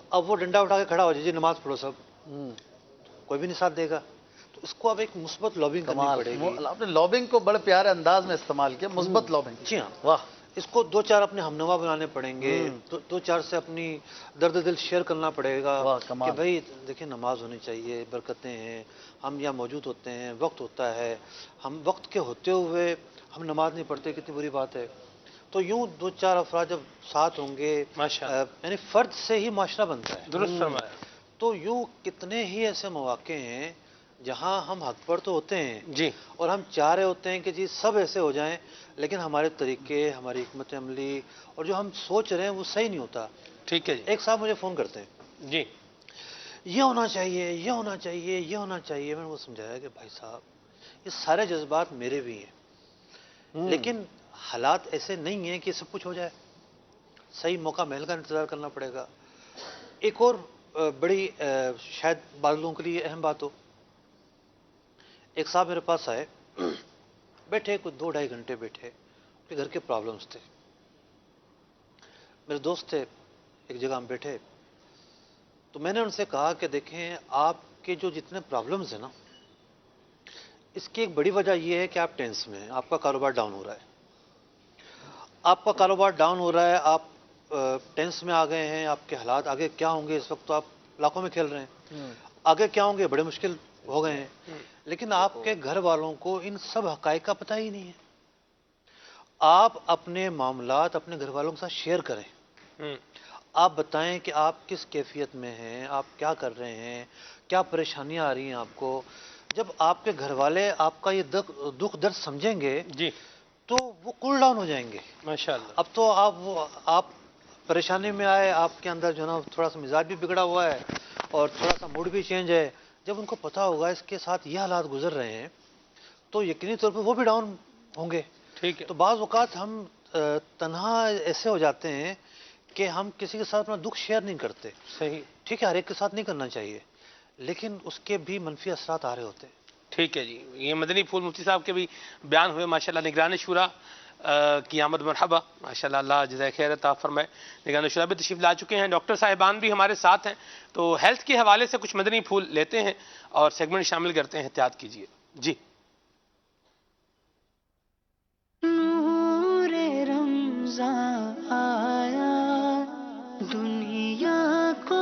اب وہ ڈنڈا اٹھا کے کھڑا ہو جائے جی نماز پڑھو سب، کوئی بھی نہیں ساتھ دے گا. تو اس کو اب ایک مثبت لابنگ کرنی پڑے گی. آپ نے لابنگ کو بڑے پیارے انداز میں استعمال کیا، مثبت لابنگ. جی ہاں. واہ. اس کو دو چار اپنے ہمنوا بنانے پڑیں گے، دو چار سے اپنی درد دل شیئر کرنا پڑے گا کہ بھائی دیکھیں نماز ہونی چاہیے، برکتیں ہیں، ہم یہاں موجود ہوتے ہیں، وقت ہوتا ہے، ہم وقت کے ہوتے ہوئے ہم نماز نہیں پڑھتے، کتنی بری بات ہے. تو یوں دو چار افراد جب ساتھ ہوں گے، یعنی فرد سے ہی معاشرہ بنتا ہے. درست فرمایا. تو یوں کتنے ہی ایسے مواقع ہیں جہاں ہم حق پر تو ہوتے ہیں جی، اور ہم چاہ رہے ہوتے ہیں کہ جی سب ایسے ہو جائیں، لیکن ہمارے طریقے، ہماری حکمت عملی اور جو ہم سوچ رہے ہیں وہ صحیح نہیں ہوتا. ٹھیک ہے جی. ایک صاحب مجھے فون کرتے ہیں، جی یہ ہونا چاہیے، یہ ہونا چاہیے، یہ ہونا چاہیے. میں نے وہ سمجھایا کہ بھائی صاحب یہ سارے جذبات میرے بھی ہیں، لیکن حالات ایسے نہیں ہیں کہ سب کچھ ہو جائے. صحیح موقع محل کا انتظار کرنا پڑے گا. ایک اور بڑی شاید بعض لوگوں کے لیے اہم بات ہو. ایک صاحب میرے پاس آئے، بیٹھے کچھ 2-2.5 گھنٹے بیٹھے، ان کے گھر کے پرابلمس تھے. میرے دوست تھے، ایک جگہ ہم بیٹھے تو میں نے ان سے کہا کہ دیکھیں آپ کے جو جتنے پرابلمس ہیں نا، اس کی ایک بڑی وجہ یہ ہے کہ آپ ٹینس میں ہیں، آپ کا کاروبار ڈاؤن ہو رہا ہے. آپ کا کاروبار ڈاؤن ہو رہا ہے، آپ ٹینس میں آ گئے ہیں. آپ کے حالات آگے کیا ہوں گے، اس وقت تو آپ لاکھوں میں کھیل رہے ہیں، آگے کیا ہوں گے بڑے مشکل ہو گئے ہیں. لیکن آپ کے گھر والوں کو ان سب حقائق کا پتہ ہی نہیں ہے. آپ اپنے معاملات اپنے گھر والوں کے ساتھ شیئر کریں. آپ بتائیں کہ آپ کس کیفیت میں ہیں، آپ کیا کر رہے ہیں، کیا پریشانیاں آ رہی ہیں آپ کو. جب آپ کے گھر والے آپ کا یہ دکھ درد سمجھیں گے جی تو وہ کول ڈاؤن ہو جائیں گے. ماشاءاللہ. اب تو آپ پریشانی میں آئے، آپ کے اندر جو ہے نا تھوڑا سا مزاج بھی بگڑا ہوا ہے اور تھوڑا سا موڈ بھی چینج ہے. جب ان کو پتہ ہوگا اس کے ساتھ یہ حالات گزر رہے ہیں تو یقینی طور پہ وہ بھی ڈاؤن ہوں گے. ٹھیک ہے. تو بعض اوقات ہم تنہا ایسے ہو جاتے ہیں کہ ہم کسی کے ساتھ اپنا دکھ شیئر نہیں کرتے. صحیح. ٹھیک ہے، ہر ایک کے ساتھ نہیں کرنا چاہیے، لیکن اس کے بھی منفی اثرات آ رہے ہوتے ہیں. ٹھیک ہے جی. یہ مدنی پھول مفتی صاحب کے بھی بیان ہوئے ماشاءاللہ. نگران شورا کی آمد مرحبا ماشاءاللہ، اللہ جزائے خیر عطا فرمائے. نگران شورا بھی تشریف لا چکے ہیں، ڈاکٹر صاحبان بھی ہمارے ساتھ ہیں. تو ہیلتھ کے حوالے سے کچھ مدنی پھول لیتے ہیں اور سیگمنٹ شامل کرتے ہیں. احتیاط کیجیے. جی. نور رمضان آیا، دنیا کو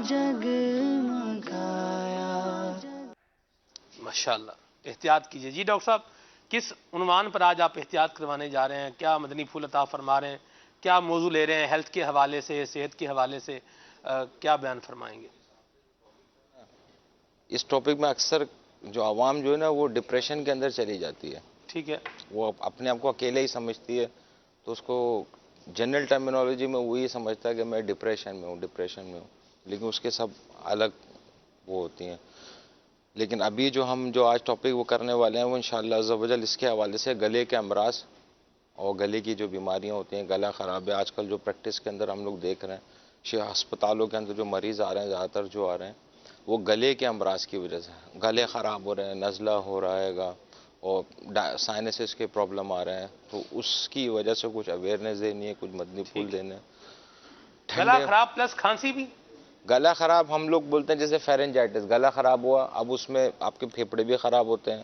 جگمگایا. ماشاءاللہ. احتیاط کیجیے. جی ڈاکٹر صاحب، کس عنوان پر آج آپ احتیاط کروانے جا رہے ہیں؟ کیا مدنی پھول عطا فرما رہے ہیں؟ کیا موضوع لے رہے ہیں؟ ہیلتھ کے حوالے سے، صحت کے حوالے سے کیا بیان فرمائیں گے؟ اس ٹاپک میں اکثر جو عوام جو ہے نا وہ ڈپریشن کے اندر چلی جاتی ہے. ٹھیک ہے. وہ اپنے آپ کو اکیلے ہی سمجھتی ہے، تو اس کو جنرل ٹرمینالوجی میں وہ یہ سمجھتا ہے کہ میں ڈپریشن میں ہوں. لیکن اس کے سب الگ وہ ہوتی ہیں. لیکن ابھی جو آج ٹاپک وہ کرنے والے ہیں وہ انشاءاللہ عز و جل اس کے حوالے سے گلے کے امراض اور گلے کی جو بیماریاں ہوتی ہیں، گلا خراب ہے. آج کل جو پریکٹس کے اندر ہم لوگ دیکھ رہے ہیں، ہسپتالوں کے اندر جو مریض آ رہے ہیں زیادہ تر جو آ رہے ہیں وہ گلے کے امراض کی وجہ سے، گلے خراب ہو رہے ہیں، نزلہ ہو رہا ہے گا اور سائنسز کے پرابلم آ رہے ہیں. تو اس کی وجہ سے کچھ اویئرنیس دینی ہے، کچھ مدنی پھول دینے. گلا خراب پلس کھانسی بھی. گلا خراب ہم لوگ بولتے ہیں جیسے فیرنجائٹس، گلا خراب ہوا، اب اس میں آپ کے پھیپھڑے بھی خراب ہوتے ہیں،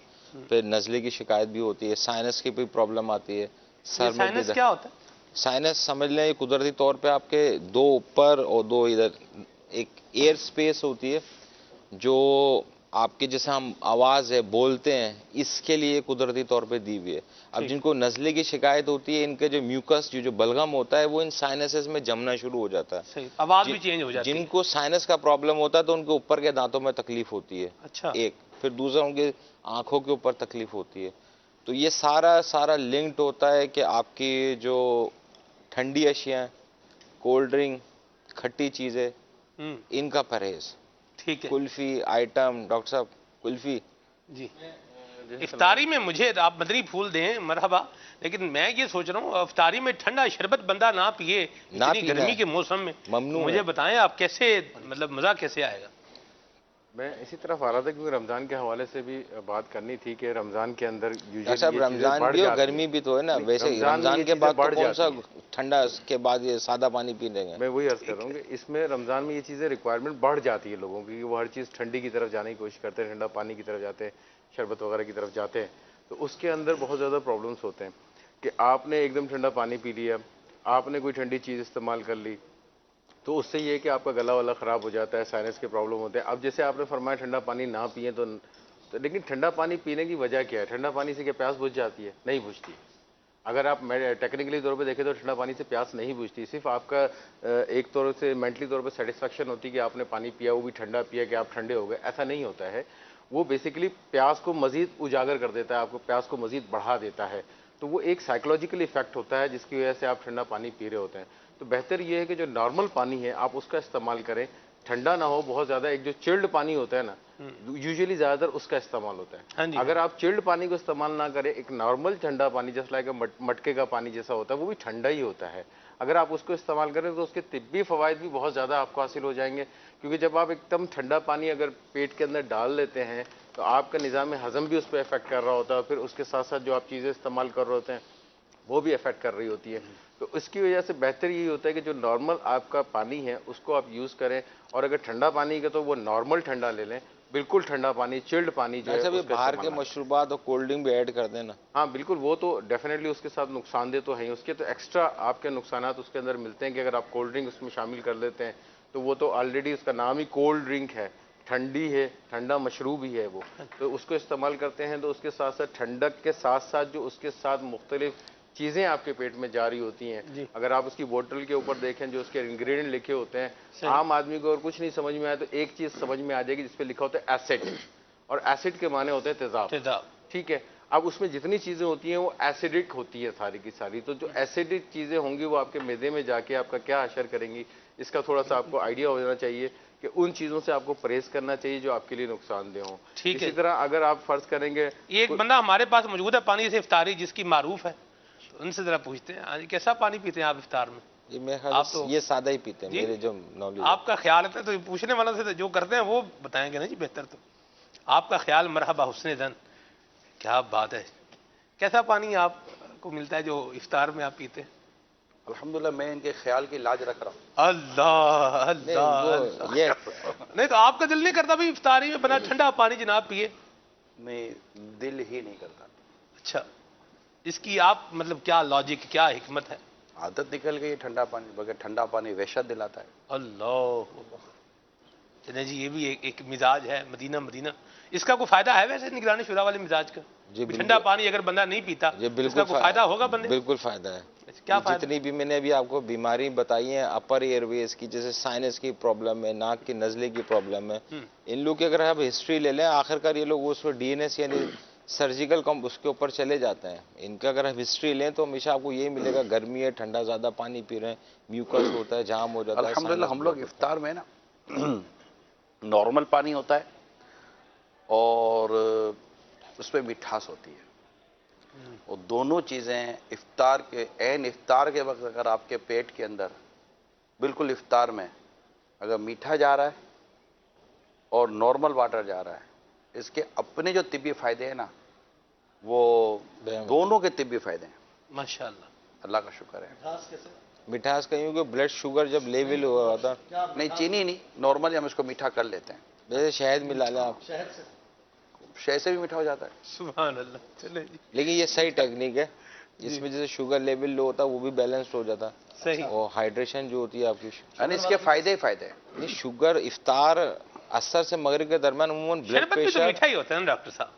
پھر نزلے کی شکایت بھی ہوتی ہے، سائنس کی بھی پرابلم آتی ہے. سر میں سائنس کیا ہوتا ہے؟ سائنس سمجھ لیں قدرتی طور پہ آپ کے دو اوپر اور دو ادھر ایک ایئر سپیس ہوتی ہے جو آپ کے جیسے ہم آواز ہے بولتے ہیں اس کے لیے قدرتی طور پہ دی ہوئی ہے. اب جن کو نزلے کی شکایت ہوتی ہے ان کے جو میوکس جو بلغم ہوتا ہے وہ ان سائنسز میں جمنا شروع ہو جاتا ہے. صحیح، آواز بھی چینج ہو جاتی ہے. جن کو سائنس کا پرابلم ہوتا ہے تو ان کے اوپر کے دانتوں میں تکلیف ہوتی ہے. اچھا. ایک پھر دوسرا ان کے آنکھوں کے اوپر تکلیف ہوتی ہے. تو یہ سارا لنکڈ ہوتا ہے کہ آپ کی جو ٹھنڈی اشیاء، کولڈ ڈرنک، کھٹی چیزیں، ان کا پرہیز. ٹھیک ہے. کلفی آئٹم، ڈاکٹر صاحب کلفی. جی افطاری میں مجھے آپ مدنی پھول دیں مرحبا، لیکن میں یہ سوچ رہا ہوں افطاری میں ٹھنڈا شربت بندہ نہ پیے اتنی گرمی کے موسم میں، مجھے بتائیں آپ کیسے مطلب مزہ کیسے آئے گا؟ میں اسی طرف آ رہا تھا کیونکہ رمضان کے حوالے سے بھی بات کرنی تھی کہ رمضان کے اندر صاحب رمضان بھی اور گرمی بھی تو ہے نا، ویسے رمضان کے بعد تو کون سا ٹھنڈا کے بعد یہ سادہ پانی پی لیں گے. میں وہی عرض کر رہا ہوں کہ اس میں رمضان میں یہ چیزیں ریکوائرمنٹ بڑھ جاتی ہے لوگوں کی، وہ ہر چیز ٹھنڈی کی طرف جانے کی کوشش کرتے ہیں، ٹھنڈا پانی کی طرف جاتے ہیں، شربت وغیرہ کی طرف جاتے ہیں. تو اس کے اندر بہت زیادہ پرابلمس ہوتے ہیں کہ آپ نے ایک دم ٹھنڈا پانی پی لیا، آپ نے کوئی ٹھنڈی چیز استعمال کر لی تو اس سے یہ ہے کہ آپ کا گلا والا خراب ہو جاتا ہے، سائنس کے پرابلم ہوتے ہیں. اب جیسے آپ نے فرمایا ٹھنڈا پانی نہ پئیں تو لیکن ٹھنڈا پانی پینے کی وجہ کیا ہے؟ ٹھنڈا پانی سے کیا پیاس بجھ جاتی ہے؟ نہیں بجھتی. اگر آپ ٹیکنیکلی طور پہ دیکھیں تو ٹھنڈا پانی سے پیاس نہیں بجھتی، صرف آپ کا ایک طور سے مینٹلی طور پہ سیٹسفیکشن ہوتی ہے کہ آپ نے پانی پیا، وہ بھی ٹھنڈا پیا کہ آپ ٹھنڈے ہو گئے. ایسا نہیں ہوتا ہے. وہ بیسیکلی پیاس کو مزید اجاگر کر دیتا ہے، آپ کو پیاس کو مزید بڑھا دیتا ہے. تو وہ ایک سائیکولوجیکل ایفیکٹ ہوتا ہے جس کی وجہ سے آپ ٹھنڈا پانی پی رہے ہوتے ہیں. تو بہتر یہ ہے کہ جو نارمل پانی ہے آپ اس کا استعمال کریں، ٹھنڈا نہ ہو بہت زیادہ. ایک جو چلڈ پانی ہوتا ہے نا یوزلی زیادہ تر اس کا استعمال ہوتا ہے. اگر آپ چلڈ پانی کو استعمال نہ کریں، ایک نارمل ٹھنڈا پانی جیسا لائک مٹکے کا پانی جیسا ہوتا ہے وہ بھی ٹھنڈا ہی ہوتا ہے. اگر آپ اس کو استعمال کریں تو اس کے طبی فوائد بھی بہت زیادہ آپ کو حاصل ہو جائیں گے، کیونکہ جب آپ ایک دم ٹھنڈا پانی اگر پیٹ کے اندر ڈال لیتے ہیں تو آپ کا نظام ہضم بھی اس پہ افیکٹ کر رہا ہوتا ہے، پھر اس کے ساتھ ساتھ جو آپ چیزیں استعمال کر رہے ہوتے ہیں وہ بھی افیکٹ کر رہی ہوتی ہے. تو اس کی وجہ سے بہتر یہی ہوتا ہے کہ جو نارمل آپ کا پانی ہے اس کو آپ یوز کریں، اور اگر ٹھنڈا پانی کا تو وہ نارمل ٹھنڈا لے لیں، بالکل ٹھنڈا پانی، چلڈ پانی جو ہے. باہر کے مشروبات اور کولڈ ڈرنک بھی ایڈ کر دینا. ہاں بالکل، وہ تو ڈیفینیٹلی اس کے ساتھ نقصان دہ تو ہیں، اس کے تو ایکسٹرا آپ کے نقصانات اس کے اندر ملتے ہیں کہ اگر آپ کولڈ ڈرنک اس میں شامل کر لیتے ہیں تو وہ تو آلریڈی اس کا نام ہی کولڈ ڈرنک ہے، ٹھنڈی ہے، ٹھنڈا مشروب ہی ہے وہ. تو اس کو استعمال کرتے ہیں تو اس کے ساتھ ساتھ ٹھنڈک کے ساتھ ساتھ جو اس کے ساتھ مختلف چیزیں آپ کے پیٹ میں جاری ہوتی ہیں. اگر آپ اس کی بوٹل کے اوپر دیکھیں جو اس کے انگریڈینٹ لکھے ہوتے ہیں، عام آدمی کو اگر کچھ نہیں سمجھ میں آئے تو ایک چیز سمجھ میں آ جائے گی جس پہ لکھا ہوتا ہے ایسڈ، اور ایسڈ کے معنی ہوتے ہیں تیزاب. ٹھیک ہے. اب اس میں جتنی چیزیں ہوتی ہیں وہ ایسیڈک ہوتی ہے ساری کی ساری. تو جو ایسیڈک چیزیں ہوں گی وہ آپ کے معدے میں جا کے آپ کا کیا اثر کریں گی، اس کا تھوڑا سا آپ کو آئیڈیا ہو جانا چاہیے کہ ان چیزوں سے آپ کو پرہیز کرنا چاہیے جو آپ کے لیے نقصان دہ ہوں. اسی طرح اگر آپ فرض کریں گے ایک بندہ ہمارے پاس موجود ہے پانی سے افطاری جس کی معروف ہے، تو ان سے ذرا پوچھتے ہیں کیسا پانی پیتے ہیں آپ افطار میں؟ یہ سادہ ہی پیتے ہیں میرے جو نالج. آپ کا خیال ہے تو پوچھنے والوں سے جو کرتے ہیں وہ بتائیں گے نا جی بہتر. تو آپ کا خیال مرحبا حسن زن، کیا بات ہے، کیسا پانی آپ کو ملتا ہے جو افطار میں آپ پیتے ہیں؟ الحمدللہ میں ان کے خیال کی لاج رکھ رہا ہوں. اللہ اللہ نہیں تو آپ کا دل نہیں کرتا بھی افطاری میں بنا ٹھنڈا پانی جناب پیے؟ میں دل ہی نہیں کرتا. اچھا، اس کی آپ مطلب کیا لاجک، کیا حکمت ہے؟ عادت نکل گئی ٹھنڈا پانی، بغیر ٹھنڈا پانی وحشت دلاتا ہے. اللہ چلیں جی، یہ بھی ایک مزاج ہے مدینہ. اس کا کوئی فائدہ ہے ویسے نگرانی شورا والے مزاج کا؟ ٹھنڈا پانی اگر بندہ نہیں پیتا اس کا کوئی فائدہ ہوگا بندے؟ بالکل فائدہ ہے. کیا فائدہ؟ جتنی بھی میں نے ابھی آپ کو بیماری بتائی ہیں اپر ایئر ویز کی، جیسے سائنس کی پرابلم ہے، ناک کی نزلے کی پرابلم ہے، ان لوگ کی اگر آپ ہسٹری لے لیں آخر کار یہ لوگ اس کو ڈی این ایس یعنی سرجیکل اس کے اوپر چلے جاتے ہیں. ان کا اگر آپ ہسٹری لیں تو ہمیشہ آپ کو یہی ملے گا، گرمی ہے، ٹھنڈا زیادہ پانی پی رہے ہیں، میوکس ہوتا ہے، جام ہو جاتا ہے. الحمدللہ ہم لوگ افطار میں نا نارمل پانی ہوتا ہے اور اس میں مٹھاس ہوتی ہے. اور دونوں چیزیں افطار کے عین افطار کے وقت اگر آپ کے پیٹ کے اندر بالکل افطار میں اگر میٹھا جا رہا ہے اور نارمل واٹر جا رہا ہے، اس کے اپنے جو طبی فائدے ہیں نا وہ دونوں کے طبی فائدے ہیں. ماشاءاللہ. اللہ کا شکر ہے. مٹھاس کہیں کہ بلڈ شوگر جب لیول ہوا ہوتا، نہیں چینی نہیں، نارملی ہم اس کو میٹھا کر لیتے ہیں. جیسے شہد ملا لیں آپ، شہد سے بھی میٹھا ہو جاتا ہے. سبحان اللہ. چلے جی. لیکن یہ صحیح ٹیکنیک ہے جس میں جیسے شوگر لیول لو ہوتا ہے وہ بھی بیلنس ہو جاتا ہے. صحیح. اور ہائیڈریشن جو ہوتی ہے آپ کی، یعنی اس کے فائدے ہی فائدے ہیں. نہیں شوگر افطار عصر سے مغرب کے درمیان عموماً بلڈ شربت بھی تو پریشر، میٹھا ہی ہوتا ہے نا ڈاکٹر صاحب؟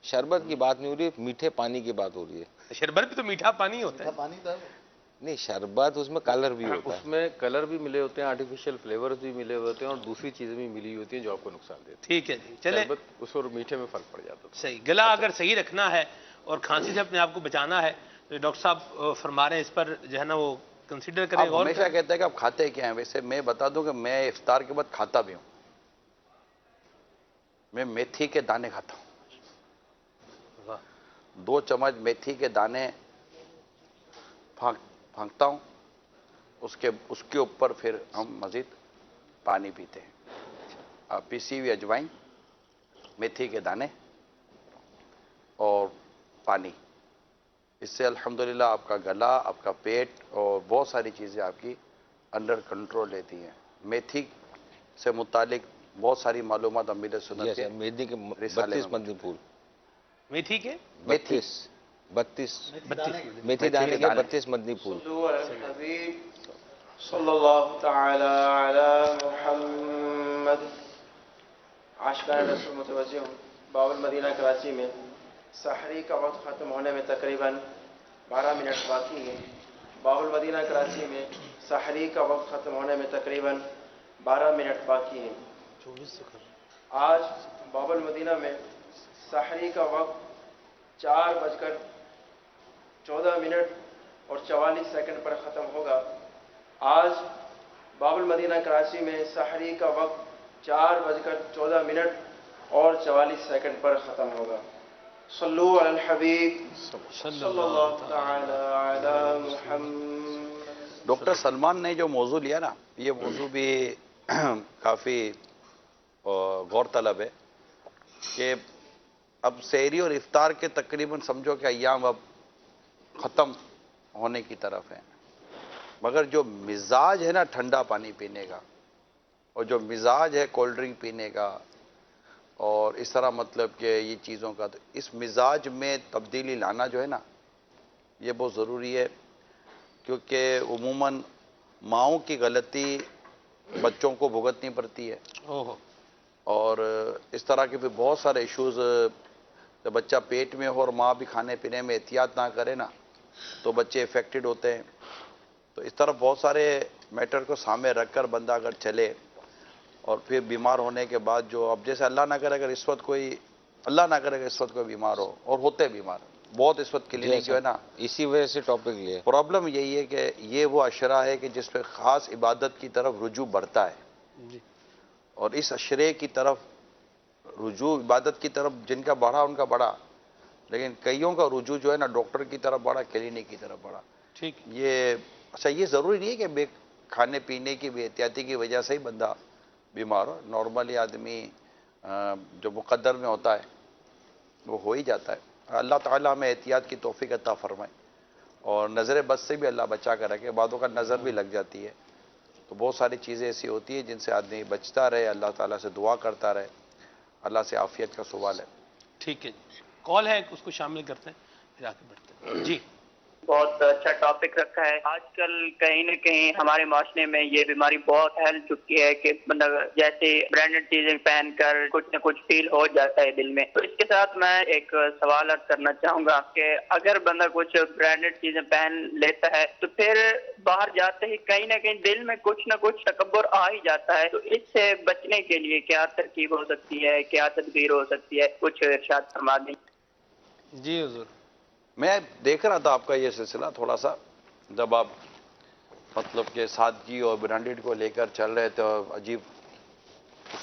شربت کی بات نہیں ہو رہی، میٹھے پانی کی بات ہو رہی ہے. شربت بھی تو میٹھا پانی ہوتا ہے. پانی تھا نہیں شربت اس میں کلر بھی ہوتا ہے. اس میں کلر بھی ملے ہوتے ہیں، آرٹیفیشیل فلیورز بھی ملے ہوتے ہیں، اور دوسری چیزیں بھی ملی ہوتی ہیں جو آپ کو نقصان دیتی ہیں. ٹھیک ہے جی. چلے شربت اس اور میٹھے میں فرق پڑ جاتا ہے. صحیح. گلا اگر صحیح رکھنا ہے اور کھانسی سے اپنے آپ کو بچانا ہے تو ڈاکٹر صاحب فرما رہے ہیں اس پر جو ہے نا وہ کنسیڈر کریں. آپ ہمیشہ کہتے ہیں کہ آپ کھاتے کیا ہیں. ویسے میں بتا دوں کہ میں افطار کے بعد کھاتا بھی ہوں. میں میتھی کے دانے کھاتا ہوں. 2 چمچ میتھی کے دانے پھینکتا ہوں، اس کے اوپر پھر ہم مزید پانی پیتے ہیں. پیسی ہوئی اجوائن، میتھی کے دانے اور پانی. اس سے الحمدللہ آپ کا گلا، آپ کا پیٹ اور بہت ساری چیزیں آپ کی انڈر کنٹرول رہتی ہیں. میتھی سے متعلق بہت ساری معلومات امیر سنت کے میتھی کے رسالے 32 میں مدنی پھول، میتھی کے 32 میتھی دانے کے 32 مدنی پھول. صلی اللہ تعالی علی محمد. عاشقان رسول متوجہ ہوں. باب المدینہ کراچی میں سحری کا وقت ختم ہونے میں تقریباً 12 منٹ باقی ہیں. باب المدینہ کراچی میں سحری کا وقت ختم ہونے میں تقریباً 12 منٹ باقی ہیں. آج باب المدینہ میں سحری کا وقت 4:14 اور 44 سیکنڈ پر ختم ہوگا. آج باب المدینہ کراچی میں سحری کا وقت 4:14 اور 44 سیکنڈ پر ختم ہوگا. صلو علی الحبیب صلی اللہ تعالی علی محمد. ڈاکٹر سلمان نے جو موضوع لیا نا، یہ موضوع بھی کافی غور طلب ہے کہ اب سحری اور افطار کے تقریباً سمجھو کہ ایام اب ختم ہونے کی طرف ہیں، مگر جو مزاج ہے نا ٹھنڈا پانی پینے کا، اور جو مزاج ہے کولڈ ڈرنک پینے کا اور اس طرح مطلب کہ یہ چیزوں کا، تو اس مزاج میں تبدیلی لانا جو ہے نا یہ بہت ضروری ہے. کیونکہ عموماً ماؤں کی غلطی بچوں کو بھگتنی پڑتی ہے. اور اس طرح کے پھر بہت سارے ایشوز، جب بچہ پیٹ میں ہو اور ماں بھی کھانے پینے میں احتیاط نہ کرے نا تو بچے افیکٹڈ ہوتے ہیں. تو اس طرح بہت سارے میٹر کو سامنے رکھ کر بندہ اگر چلے اور پھر بیمار ہونے کے بعد جو اب جیسے اللہ نہ کرے اگر اس وقت کوئی بیمار ہو، اور ہوتے بیمار بہت اس وقت کلینک جو ہے نا، اسی وجہ سے ٹاپک لیے. پرابلم یہی ہے کہ یہ وہ اشرہ ہے کہ جس پہ خاص عبادت کی طرف رجوع بڑھتا ہے. اور اس اشرے کی طرف رجوع عبادت کی طرف جن کا بڑھا ان کا بڑھا، لیکن کئیوں کا رجوع جو ہے نا ڈاکٹر کی طرف بڑھا، کلینک کی طرف بڑھا. ٹھیک. یہ اچھا یہ ضروری نہیں ہے کہ بے کھانے پینے کی بے احتیاطی کی وجہ سے ہی بندہ بیمار ہو. نارملی آدمی جو مقدر میں ہوتا ہے وہ ہو ہی جاتا ہے. اللہ تعالیٰ ہمیں احتیاط کی توفیق عطا فرمائے اور نظر بد سے بھی اللہ بچا کر رکھے. بعضوں کا نظر بھی لگ جاتی ہے، تو بہت ساری چیزیں ایسی ہوتی ہیں جن سے آدمی بچتا رہے، اللہ تعالیٰ سے دعا کرتا رہے، اللہ سے عافیت کا سوال ہے. ٹھیک ہے. کال ہے اس کو شامل کرتے ہیں پھر آگے بڑھتے ہیں. جی بہت اچھا ٹاپک رکھا ہے. آج کل کہیں نہ کہیں ہمارے معاشرے میں یہ بیماری بہت پھیل چکی ہے کہ بندہ جیسے برانڈڈ چیزیں پہن کر کچھ نہ کچھ فیل ہو جاتا ہے دل میں. تو اس کے ساتھ میں ایک سوال عرض کرنا چاہوں گا کہ اگر بندہ کچھ برانڈڈ چیزیں پہن لیتا ہے تو پھر باہر جاتے ہی کہیں نہ کہیں دل میں کچھ نہ کچھ تکبر آ ہی جاتا ہے. تو اس سے بچنے کے لیے کیا ترکیب ہو سکتی ہے، کیا تدبیر ہو سکتی ہے، کچھ ارشاد فرما دیں. جی حضور. میں دیکھ رہا تھا آپ کا یہ سلسلہ تھوڑا سا، جب آپ مطلب کہ سادگی اور برانڈڈ کو لے کر چل رہے تھے اور عجیب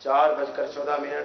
4:14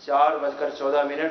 4:14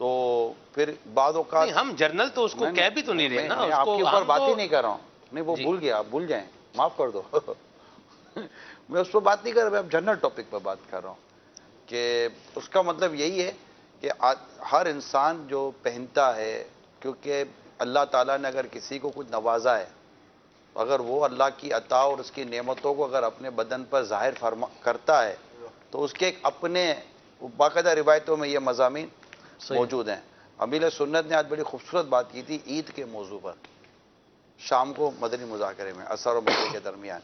تو پھر بعض اوقات ہم جرنل تو اس کو کہہ بھی تو نہیں رہے نا، میں آپ کے اوپر بات ہی نہیں کر رہا ہوں، نہیں وہ بھول گیا، آپ بھول جائیں، معاف کر دو میں اس پہ بات نہیں کر رہا، میں اب جنرل ٹاپک پہ بات کر رہا ہوں کہ اس کا مطلب یہی ہے کہ ہر انسان جو پہنتا ہے، کیونکہ اللہ تعالیٰ نے اگر کسی کو کچھ نوازا ہے، اگر وہ اللہ کی عطا اور اس کی نعمتوں کو اگر اپنے بدن پر ظاہر کرتا ہے تو اس کے ایک اپنے باقاعدہ روایتوں میں یہ مضامین موجود ہیں۔ امیر سنت نے آج بڑی خوبصورت بات کی تھی عید کے موضوع پر شام کو مدنی مذاکرے میں عصر و مغرب کے درمیان،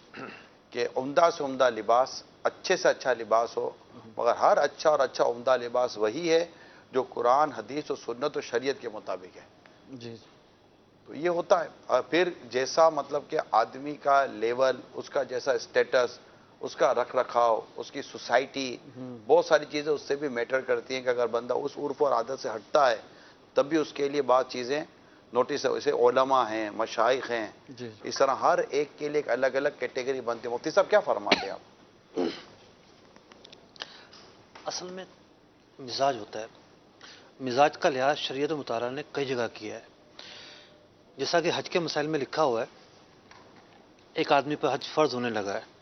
کہ عمدہ سے عمدہ لباس، اچھے سے اچھا لباس ہو، مگر ہر اچھا اور اچھا عمدہ لباس وہی ہے جو قرآن، حدیث اور سنت و شریعت کے مطابق ہے۔ جی تو یہ ہوتا ہے، اور پھر جیسا مطلب کہ آدمی کا لیول، اس کا جیسا اسٹیٹس، اس کا رکھ رکھاؤ، اس کی سوسائٹی، بہت ساری چیزیں اس سے بھی میٹر کرتی ہیں کہ اگر بندہ اس عرف اور عادت سے ہٹتا ہے تب بھی اس کے لیے بعض چیزیں نوٹس ہے۔ اسے علماء ہیں، مشائخ ہیں، اس طرح ہر ایک کے لیے ایک الگ الگ کیٹیگری بنتی ہے۔ مفتی صاحب کیا فرماتے ہیں آپ؟ اصل میں مزاج ہوتا ہے، مزاج کا لحاظ شریعت مطالعہ نے کئی جگہ کیا ہے، جیسا کہ حج کے مسائل میں لکھا ہوا ہے، ایک آدمی پہ حج فرض ہونے لگا ہے،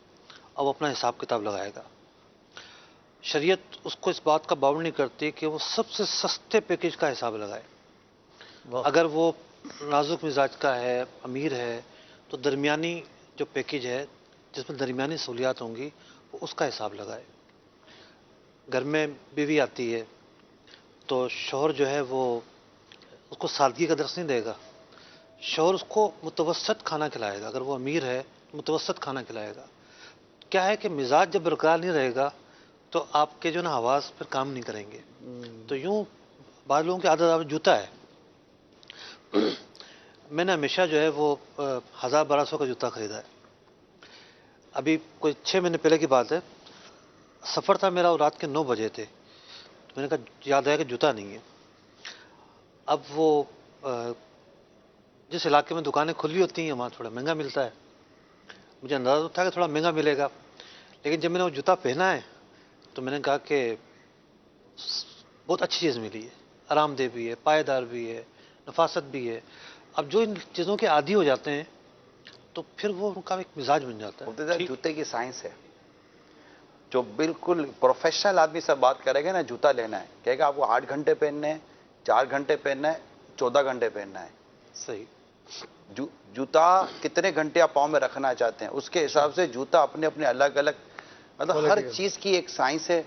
اب اپنا حساب کتاب لگائے گا۔ شریعت اس کو اس بات کا باؤنڈ نہیں کرتی کہ وہ سب سے سستے پیکیج کا حساب لگائے، اگر وہ نازک مزاج کا ہے، امیر ہے، تو درمیانی جو پیکیج ہے جس میں درمیانی سہولیات ہوں گی وہ اس کا حساب لگائے۔ گھر میں بیوی آتی ہے تو شوہر جو ہے وہ اس کو سادگی کا درس نہیں دے گا، شوہر اس کو متوسط کھانا کھلائے گا، اگر وہ امیر ہے متوسط کھانا کھلائے گا۔ کیا ہے کہ مزاج جب برقرار نہیں رہے گا تو آپ کے جو نا حواس پھر کام نہیں کریں گے۔ تو یوں بعض لوگوں کی عادت جوتا ہے، میں نے ہمیشہ جو ہے وہ 1200 کا جوتا خریدا ہے۔ ابھی کوئی 6 مہینے پہلے کی بات ہے، سفر تھا میرا اور رات کے 9 بجے تھے، تو میں نے کہا یاد آیا کہ جوتا نہیں ہے۔ اب وہ جس علاقے میں دکانیں کھلی ہوتی ہیں وہاں تھوڑا مہنگا ملتا ہے، مجھے اندازہ تھا کہ تھوڑا مہنگا ملے گا، لیکن جب میں نے وہ جوتا پہنا ہے تو میں نے کہا کہ بہت اچھی چیز ملی ہے، آرام دہ بھی ہے، پائیدار بھی ہے، نفاست بھی ہے۔ اب جو ان چیزوں کے عادی ہو جاتے ہیں تو پھر وہ ان کا ایک مزاج بن جاتا ہے۔ جوتے کی سائنس ہے، جو بالکل پروفیشنل آدمی سے بات کرے گا نا جوتا لینا ہے، کہے گا آپ کو 8 گھنٹے پہننے ہیں، 4 گھنٹے پہننا ہے، 14 گھنٹے پہننا ہے۔ صحیح۔ جوتا کتنے گھنٹے آپ پاؤں میں رکھنا چاہتے ہیں اس کے حساب سے جوتا اپنے اپنے الگ الگ، مطلب ہر چیز کی ایک سائنس ہے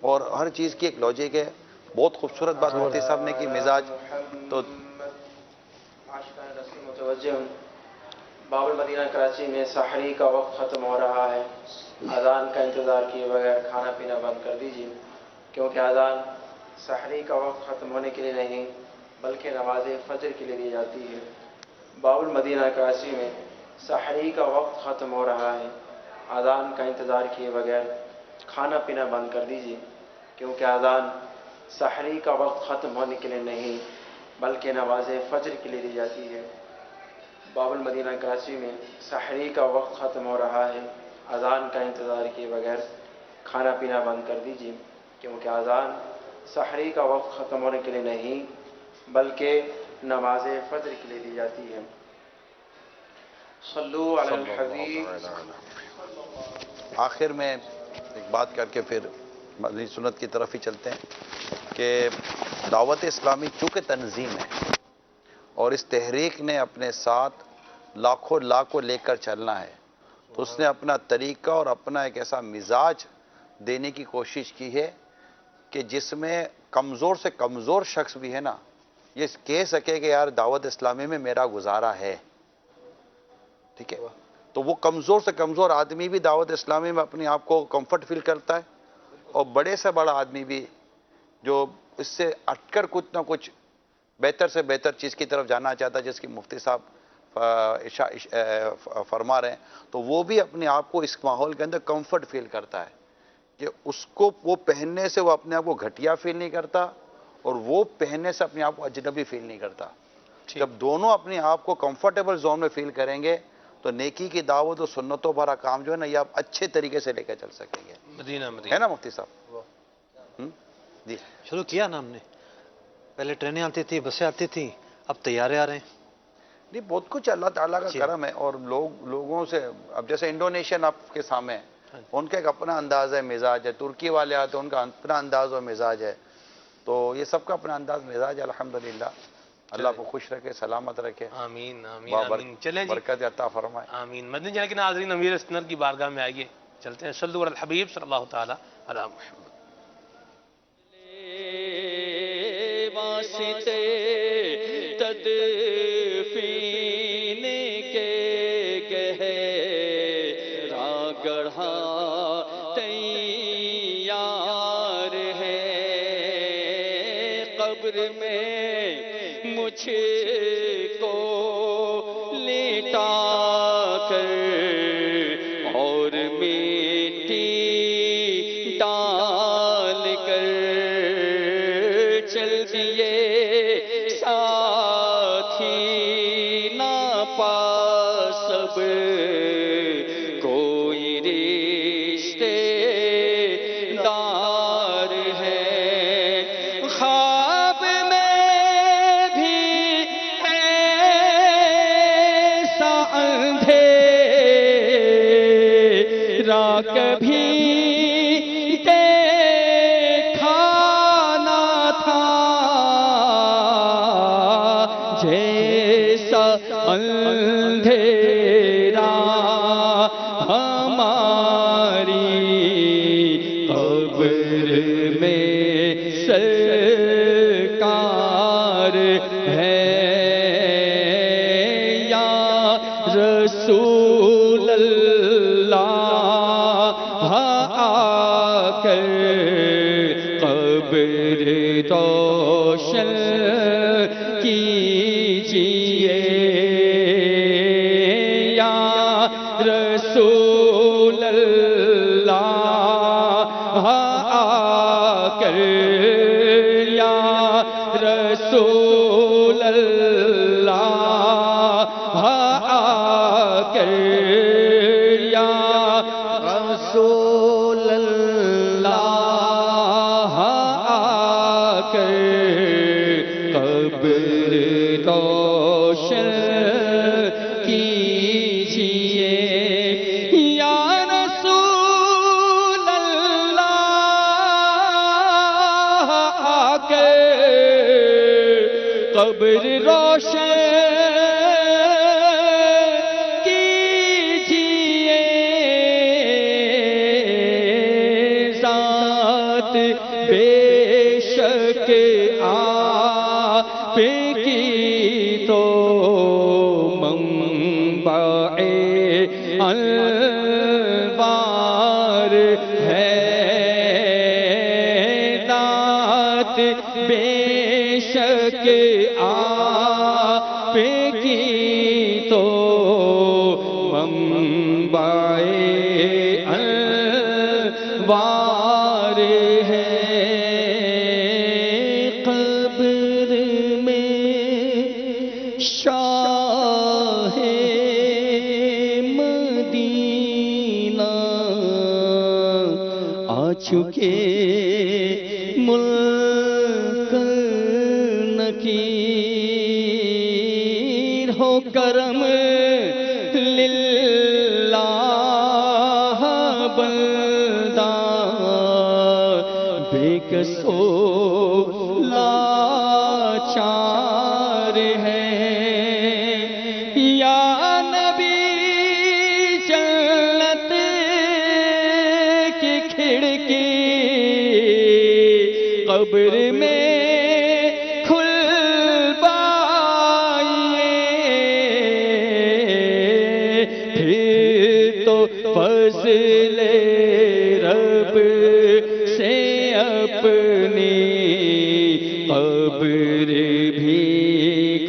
اور ہر چیز کی ایک لاجک ہے۔ بہت خوبصورت بات مفتی صاحب نے کی، مزاج تو عاشقان رسول متوجہ ہوں۔ باب المدینہ کراچی میں سحری کا وقت ختم ہو رہا ہے، اذان کا انتظار کیے بغیر کھانا پینا بند کر دیجیے، کیونکہ اذان سحری کا وقت ختم ہونے کے لیے نہیں بلکہ نماز فجر کے لیے دی جاتی ہے۔ باب المدینہ کراچی میں سحری کا وقت ختم ہو رہا ہے، اذان کا انتظار کیے بغیر کھانا پینا بند کر دیجیے، کیونکہ اذان سحری کا وقت ختم ہونے کے لیے نہیں بلکہ نماز فجر کے لیے دی جاتی ہے۔ باب المدینہ کراچی میں سحری کا وقت ختم ہو رہا ہے، اذان کا انتظار کیے بغیر کھانا پینا بند کر دیجیے، کیونکہ اذان سحری کا وقت ختم ہونے کے لیے نہیں بلکہ نماز فجر کے لیے دی جاتی ہے۔ صلو علی الحبیب۔ آخر میں ایک بات کر کے پھر مدنی سنت کی طرف ہی چلتے ہیں کہ دعوت اسلامی چونکہ تنظیم ہے اور اس تحریک نے اپنے ساتھ لاکھوں لاکھ کو لے کر چلنا ہے، تو اس نے اپنا طریقہ اور اپنا ایک ایسا مزاج دینے کی کوشش کی ہے کہ جس میں کمزور سے کمزور شخص بھی ہے نا یہ کہہ سکے کہ یار دعوت اسلامی میں میرا گزارا ہے، ٹھیک ہے؟ تو وہ کمزور سے کمزور آدمی بھی دعوت اسلامی میں اپنے آپ کو کمفرٹ فیل کرتا ہے، اور بڑے سے بڑا آدمی بھی جو اس سے ہٹ کر کچھ نہ کچھ بہتر سے بہتر چیز کی طرف جانا چاہتا ہے، جس کی مفتی صاحب فرما رہے ہیں، تو وہ بھی اپنے آپ کو اس ماحول کے اندر کمفرٹ فیل کرتا ہے کہ اس کو وہ پہننے سے وہ اپنے آپ کو گھٹیا فیل نہیں کرتا اور وہ پہننے سے اپنے آپ کو اجنبی فیل نہیں کرتا۔ جب دونوں اپنے آپ کو کمفرٹیبل زون میں فیل کریں گے تو نیکی کی دعوت اور سنتوں بھرا کام جو ہے نا یہ آپ اچھے طریقے سے لے کے چل سکیں گے، مدینہ ہے نا مفتی صاحب؟ جی شروع کیا نا ہم نے پہلے ٹرینیں آتی تھی، بسیں آتی تھیں، اب طیارے آ رہے ہیں. نہیں بہت کچھ اللہ تعالیٰ کا کرم ہے. اور لوگوں سے اب جیسے انڈونیشین آپ کے سامنے ہے، ان کا ایک اپنا انداز ہے، مزاج ہے. ترکی والے آتے ہیں، ان کا اپنا انداز و مزاج ہے. تو یہ سب کا اپنا انداز مزاج ہے. الحمدللہ اللہ کو خوش رکھے، سلامت رکھے، آمین آمین آمین. چلیں جی، برکت عطا فرمائے. آمین. مدنی چینل کے ناظرین، امیر اسکندر کی بارگاہ میں آئیے، چلتے ہیں. صلو علی الحبیب صلی اللہ تعالی علی محمد. واسطے تدفین کے گہرا گڑھا تیار ہے، قبر میں مجھ کو لیٹا کر اور مٹی ڈال کر چل دیے ساتھی نہ پا سب کوئی رشتے دار ہے. خواب میں بھی ایسا اندھیرا کبھی دیکھا نہ تھا، جیسا اندھیرا ہماری قبر میں سرکار ہے. یا رسول اللہ آ کر قبر روشن کیجئے. یا رسول اللہ آ کر، یا رسول اللہ آ کر، یا رسول اللہ آ کر قبر روشن کیجئے. یا رسول اللہ آ کر قبر روشن کیجئے. ذات بے شک آپ کی تو منبع انوار ہے. ذات بے شک آپ کی تو منبع انوار ہے. قبر میں شاہ مدینہ آ چکے، ملک نکیر ہو کرم للہ بندہ بے کسو لاچار ہے. یا نبی جنت کی کھڑکی قبر میں کھلوائیے، پھر تو فضل رب سے اپنی قبر بھی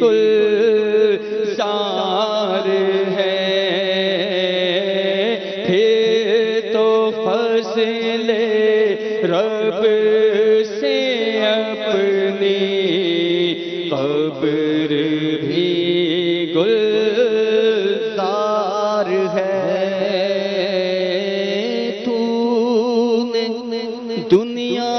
گلزار ہے. پھر تو فضل رب سے اپنی قبر بھی گلزار ہے. تو نے دنیا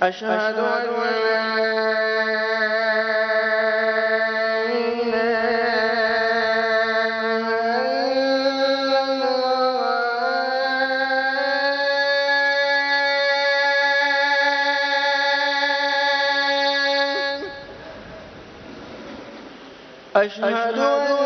أشهد أن أشهد أن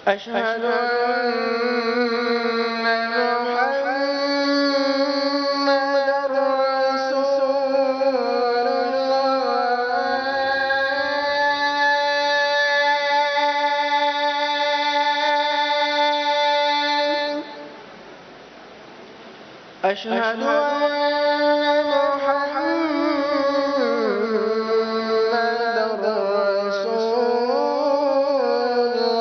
أشهد أشهد أن محمد رسول الله.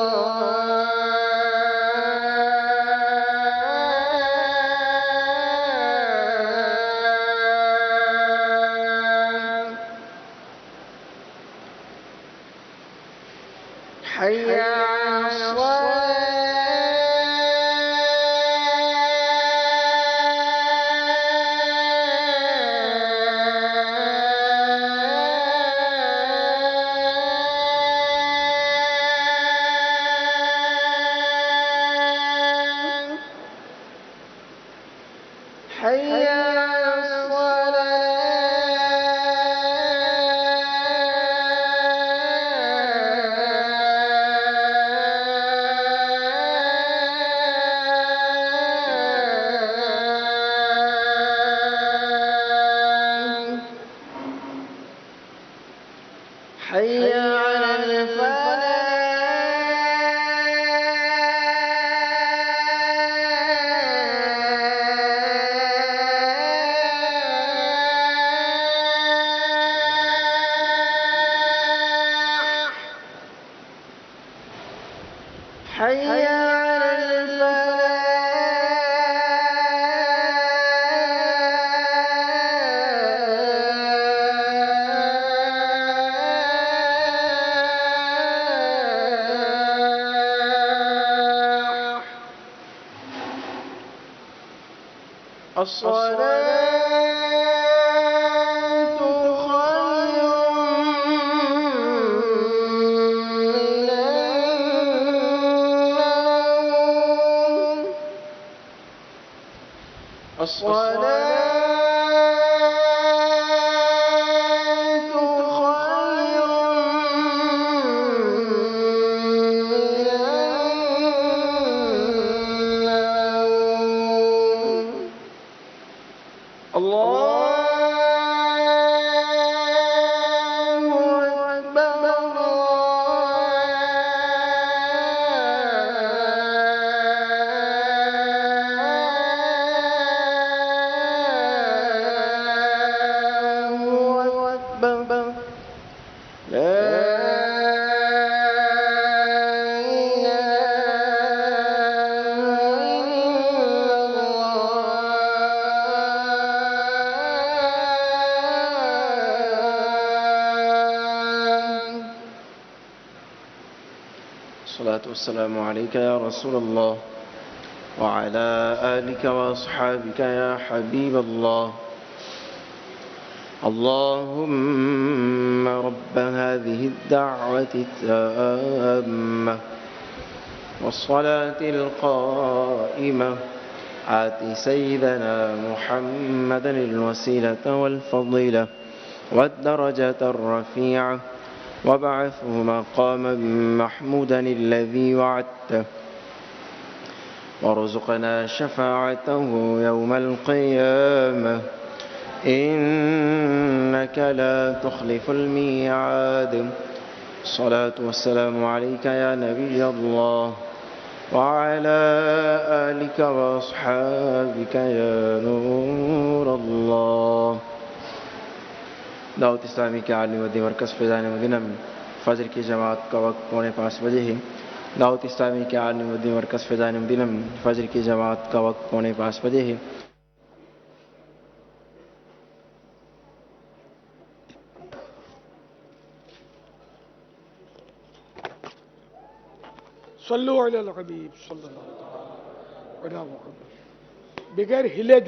حي على الصلاة. حي على الصلاة. حي على حي على الفلاح. الصلاة خير من النوم. الصلاة خير من النوم. الله أكبر. الله أكبر. لا الصلاة والسلام عليك يا رسول الله وعلى آلك وأصحابك يا حبيب الله. اللهم رب هذه الدعوة التامة والصلاة القائمة آت سيدنا محمدا الوسيلة والفضيلة والدرجة الرفيعة وابعثه مقاما محمودا الذي وعدته وارزقنا شفاعته يوم القيامة إنك لا تخلف الميعاد. الصلاة والسلام عليك يا نبي الله وعلى آلك وأصحابك يا نور الله. دعوت اسلامی کے عالمی مدنی مرکز فیضان مدینہ میں فجر کی جماعت کا وقت 4:45 بجے ہے. دعوت اسلامی کے عالمی مدنی مرکز فیضان مدینہ میں فجر کی جماعت کا وقت 4:45 بجے ہے. صلو علی الحبیب صلی اللہ علیہ وسلم. بغیر ہلے